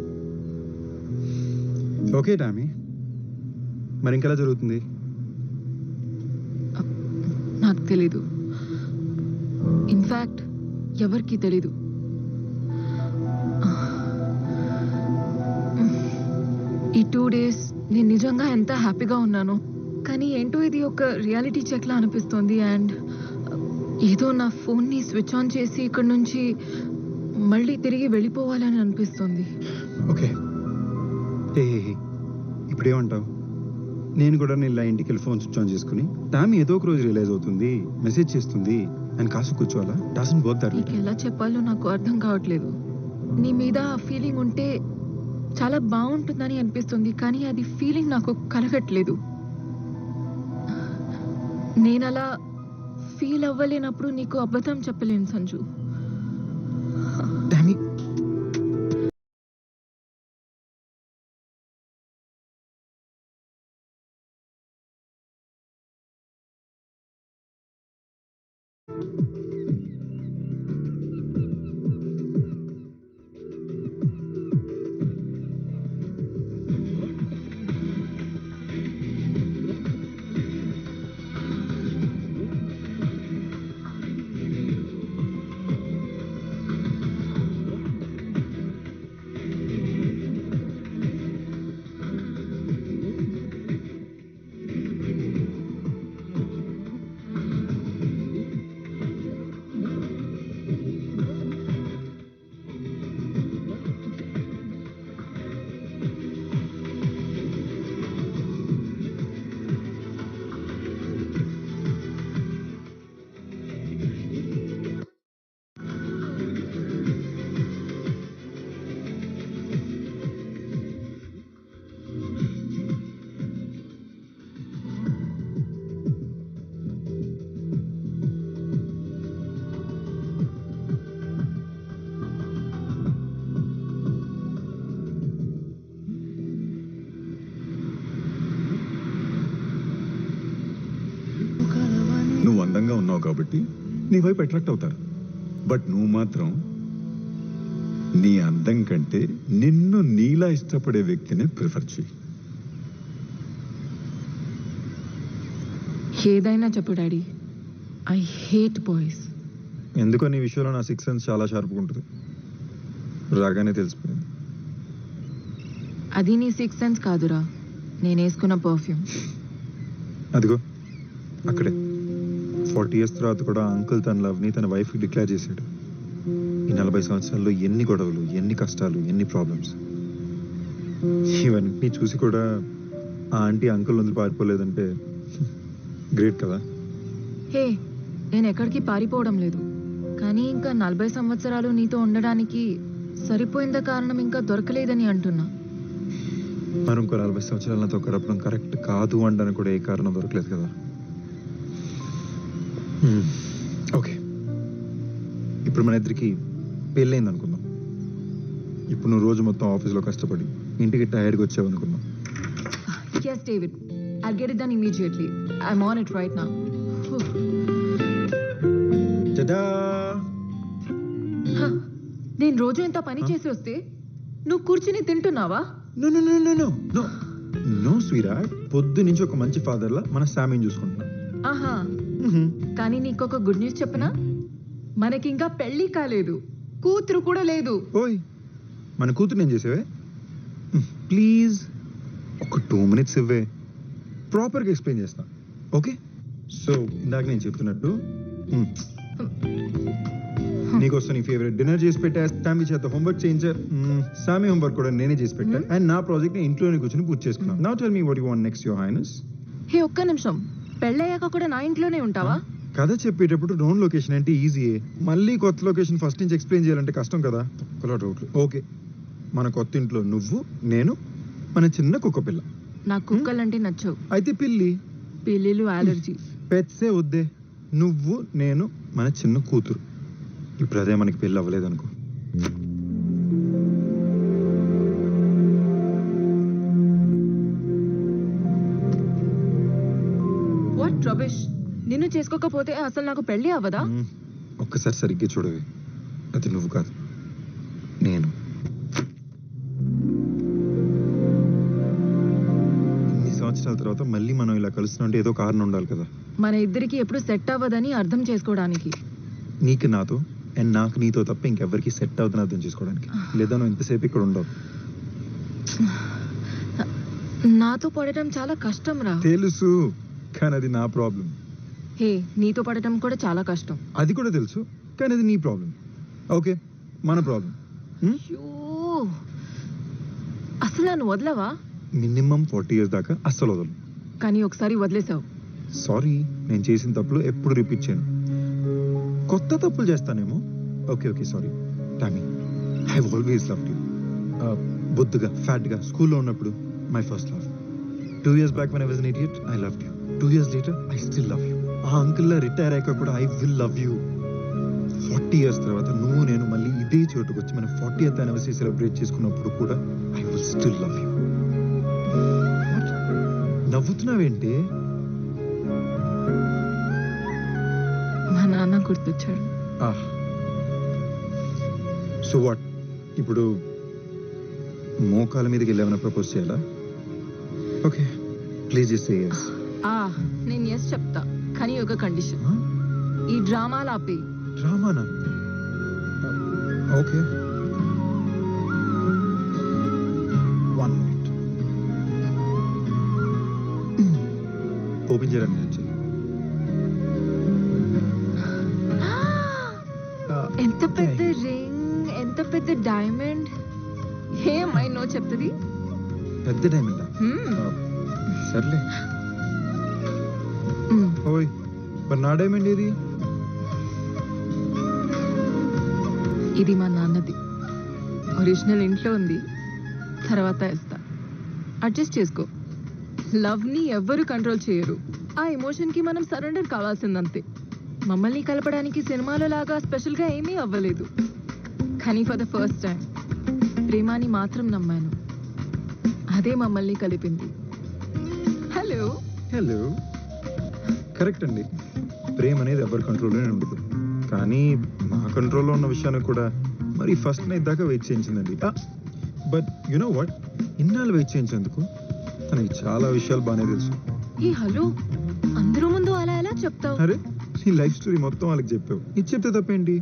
ఓకే టామీ, మరి ఇంకెలా జరుగుతుంది? నాకు తెలీదు. ఇన్ఫ్యాక్ట్ ఎవరికి తెలీదు. ఈ 2 days నేను నిజంగా ఎంత హ్యాపీగా ఉన్నానో, కానీ ఏంటో ఇది ఒక రియాలిటీ చెక్లా అనిపిస్తుంది. అండ్ ఏదో నా ఫోన్ని స్విచ్ ఆన్ చేసి ఇక్కడ నుంచి మళ్ళీ తిరిగి వెళ్ళిపోవాలని అనిపిస్తుంది. ఓకే, ఇప్పుడేమంటావు? నేను కూడా ఇలా ఇంటికి వెళ్ళి ఫోన్ స్విచ్ ఆన్ చేసుకుని టామీ ఏదో ఒక రోజు రియలైజ్ అవుతుంది, మెసేజ్ చేస్తుంది అని కాసు కూర్చోవాలా? Doesn't work that way. నీకు ఎలా చెప్పాలో నాకు అర్థం కావట్లేదు. నీ మీద ఆ ఫీలింగ్ ఉంటే చాలా బాగుంటుందని అనిపిస్తుంది, కానీ అది ఫీలింగ్ నాకు కలగట్లేదు. నేను అలా ఫీల్ అవ్వలేనప్పుడు నీకు అబద్ధం చెప్పలేను సంజు. టామీ, నువ్వు అందంగా ఉన్నావు కాబట్టి నీ వైపు అట్రాక్ట్ అవుతారు. బట్ నువ్వు మాత్రం నీ అందం కంటే నిన్ను నీలా ఇష్టపడే వ్యక్తిని ప్రిఫర్ చేయి. ఏదైనా చెప్పు డాడీ, ఐ హేట్ బాయ్స్. ఎందుకో నీ విషయంలో నా 6 సెన్స్ చాలా షార్ప్గా ఉంటుంది. రాగానే తెలిసిపోయింది. అది నీ 6 సెన్స్ కాదురా, నేను వేసుకున్న పర్ఫ్యూమ్. అదిగో అక్కడే 40 years తర్వాత కూడా అంకుల్ తన లవ్ని తన వైఫ్కి డిక్లేర్ చేశాడు. ఈ 40 సంవత్సరాల్లో ఎన్ని గొడవలు, ఎన్ని కష్టాలు, ఎన్ని ప్రాబ్లమ్స్. ఇవన్నీ చూసి కూడా ఆ ఆంటీ అంకుల్ వదిలి పారిపోలేదంటే గ్రేట్ కదా. హే, నేను ఎక్కడికి పారిపోవడం లేదు, కానీ ఇంకా 40 సంవత్సరాలు నీతో ఉండడానికి సరిపోయింద కారణం ఇంకా దొరకలేదని అంటున్నా. మరి ఇంకో 40 సంవత్సరాలు నాతో గడపడం కరెక్ట్ కాదు అనడానికి కూడా ఏ కారణం దొరకలేదు కదా. ఓకే, ఇప్పుడు మన ఇద్దరికి పెళ్ళైంది అనుకుందాం. ఇప్పుడు నువ్వు రోజు మొత్తం ఆఫీస్లో కష్టపడి ఇంటికి టైర్డ్గా వచ్చావు అనుకుందాం. Yes, David. I'll get it done immediately. I'm on it right now. Ta-da! నేను రోజు ఎంత పని చేసి వస్తే నువ్వు కూర్చుని తింటున్నావా? No no no no no no no స్వీరాట్, పొద్దు నుంచి ఒక మంచి ఫాదర్లా మన శామీని చూసుకుంటున్నా. ఆహా, కానీ నీకొక గుడ్ న్యూస్ చెప్పనా? మనకింకా పెళ్లి కాలేదు, కూతురు కూడా లేదు. ఓయ్, మన కూతురు నేను చేసేవే. ప్లీజ్ ఒక 2 minutes ఇవ్వే, ప్రాపర్గా ఎక్స్ప్లెయిన్ చేస్తా. ఓకే, సో ఇందాక నేను చెప్తున్నట్టు నీకోసం నీ ఫేవరెట్ డిన్నర్ చేసి పెట్టా, సామి చేత హోంవర్క్ చేయించా, సామి హోంవర్క్ కూడా నేనే చేసి పెట్టా, అండ్ నా ప్రాజెక్ట్ ని ఇంట్లోనే కూర్చొని పూర్తి చేసుకున్నాను. Now tell me what you want next, your highness. Hey, ఒక్క నిమిషం. పెళ్ళయ్యాక కూడా నా ఇంట్లోనే ఉంటావా? కథ చెప్పేటప్పుడు నోన్ లొకేషన్ అంటే ఈజీయే, మళ్ళీ కొత్త లొకేషన్ ఫస్ట్ నుంచి ఎక్స్ప్లెయిన్ చేయాలంటే కష్టం కదా. తొక్కలో డౌట్లు. ఓకే, మన కొత్త ఇంట్లో నువ్వు, నేను, మన చిన్న కుక్క పిల్ల. నాకు కుక్కలంటే నచ్చవు. అయితే పిల్లి. పిల్లిలు అలర్జీ. పెట్సే వద్దే. నువ్వు, నేను, మన చిన్న కూతురు. ఇప్పుడు అదే మనకి పెళ్ళి అవ్వలేదనుకో. What rubbish. నిన్ను చేసుకోకపోతే అసలు నాకు పెళ్లి అవ్వదా? ఒక్కసారి సరిగ్గా చూడవే, అది నువ్వు కాదు, నేను. తర్వాత మళ్ళీ మనం ఇలా కలుస్తున్నాంటే ఏదో కారణం ఉండాలి కదా. మన ఇద్దరికి ఎప్పుడు సెట్ అవ్వదని అర్థం చేసుకోవడానికి. నీకు నాతో అండ్ నాకు నీతో తప్ప ఇంకెవ్వరికి సెట్ అవుతుంది అర్థం చేసుకోవడానికి. లేదా నువ్వు ఎంతసేపు ఇక్కడ ఉండవు. నాతో పడటం చాలా కష్టం రా. తెలుసు, కానీ అది నా ప్రాబ్లం. హే, నీతో పడటం కూడా చాలా కష్టం. అది కూడా తెలుసు, కానీ అది నీ ప్రాబ్లం. ఓకే, మన ప్రాబ్లం. అయ్యో, అసలు నన్ను వదలవా? మినిమం 40 years దాకా అస్సలు వదలు. కానీ ఒకసారి వదిలేసావు. సారీ, నేను చేసిన తప్పులు ఎప్పుడు రిపీట్ చేయను. కొత్త తప్పులు చేస్తానేమో. Okay okay, sorry Tommy. I always loved you. బొద్దుగా ఫ్యాట్గా స్కూల్లో ఉన్నప్పుడు my first love. 2 years back when I was an idiot, I loved you. 2 years later, I still love you. ఆ అంకుల్లా రిటైర్ అయ్యాక కూడా I will love you. 40 years తర్వాత నువ్వు నేను మళ్ళీ ఇదే చోటుకు వచ్చి మన 40th anniversary సెలబ్రేట్ చేసుకున్నప్పుడు కూడా I will still love you. నవ్వుతున్నావేంటి? మా నాన్న గుర్తొచ్చాడు. సో వాట్, ఇప్పుడు మోకాల మీదకి వెళ్ళేమైనా ప్రపోజ్ చేయాలా? Okay, please just say yes. నేను ఎస్ చెప్తా, కానీ ఒక కండిషన్. ఈ డ్రామాలు ఆపే. డ్రామానా? Okay, 1 minute. ఓపెన్ చేయడానికి నుంచి ఎంత పెద్ద రింగ్, ఎంత పెద్ద డైమండ్. ఏమై నో చెప్తుంది. పెద్ద డైమండ్? సర్లే. ఓయ్, మరి నా డైమండ్ ఏది? ఇది మా నాన్నది. ఒరిజినల్ ఇంట్లో ఉంది, తర్వాత ఇస్తా. అడ్జస్ట్ చేసుకో. లవ్ ని ఎవ్వరు కంట్రోల్ చేయరు. ఆ ఎమోషన్ కి మనం సరెండర్ కావాల్సిందంతే. మమ్మల్ని కలపడానికి సినిమాలో లాగా స్పెషల్ గా ఏమీ అవ్వలేదు, కానీ ఫర్ ద ఫస్ట్ టైం ప్రేమాని మాత్రం నమ్మాను. అదే మమ్మల్ని కలిపింది. హలో హలో, కరెక్ట్ అండి. ప్రేమ అనేది ఎవరి కంట్రోల్లోనే ఉండదు, కానీ మా కంట్రోల్లో ఉన్న విషయాన్ని కూడా మరి ఫస్ట్ నైట్ దాకా వెయిట్ చేయించిందండి. బట్ యు నో వాట్, ఇన్నాళ్ళు వెయిట్ చేయించేందుకు తనకి చాలా విషయాలు బాగానే తెలుసు. ఏ హలో, అందరూ ముందు అలా ఎలా చెప్తావు? అరే, నీ లైఫ్ స్టోరీ మొత్తం వాళ్ళకి చెప్పావు, ఇది చెప్తే తప్పేంటి?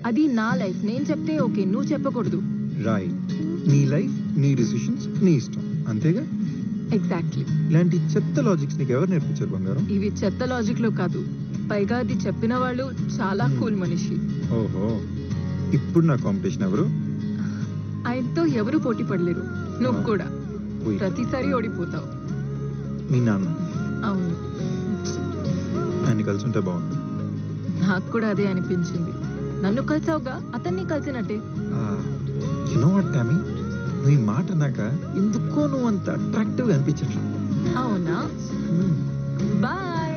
అది నా లైఫ్, నేను చెప్తే ఓకే, నువ్వు చెప్పకూడదు. రైట్, నీ లైఫ్, నీ డిసిషన్స్, నీ ఇష్టం, అంతేగా? ఎగ్జాక్ట్లీ. ఇలాంటి చెత్త లాజిక్స్ నీకు ఎవరు నేర్పించారు బంగారం? ఇవి చెత్త లాజిక్ లో కాదు, పైగా అది చెప్పిన వాళ్ళు చాలా కూల్ మనిషి. ఓహో, ఇప్పుడు నా కాంపిటీషన్ ఎవరు? ఆయనతో ఎవరు పోటీ పడలేరు, నువ్వు కూడా. Wait. ప్రతిసారి ఓడిపోతావు. మీ నాన్న? అవును, ఆయన కలిసి ఉంటే బాగుంది. నాకు కూడా అదే అనిపించింది. నన్ను కలిసావుగా, అతన్ని కలిసినట్టే. యు నో వాట్ టామీ, నువ్వు ఈ మాట అన్నాక ఎందుకో నువ్వు అంత అట్రాక్టివ్ గా అనిపించట్లేదు. అవునా? బాయ్.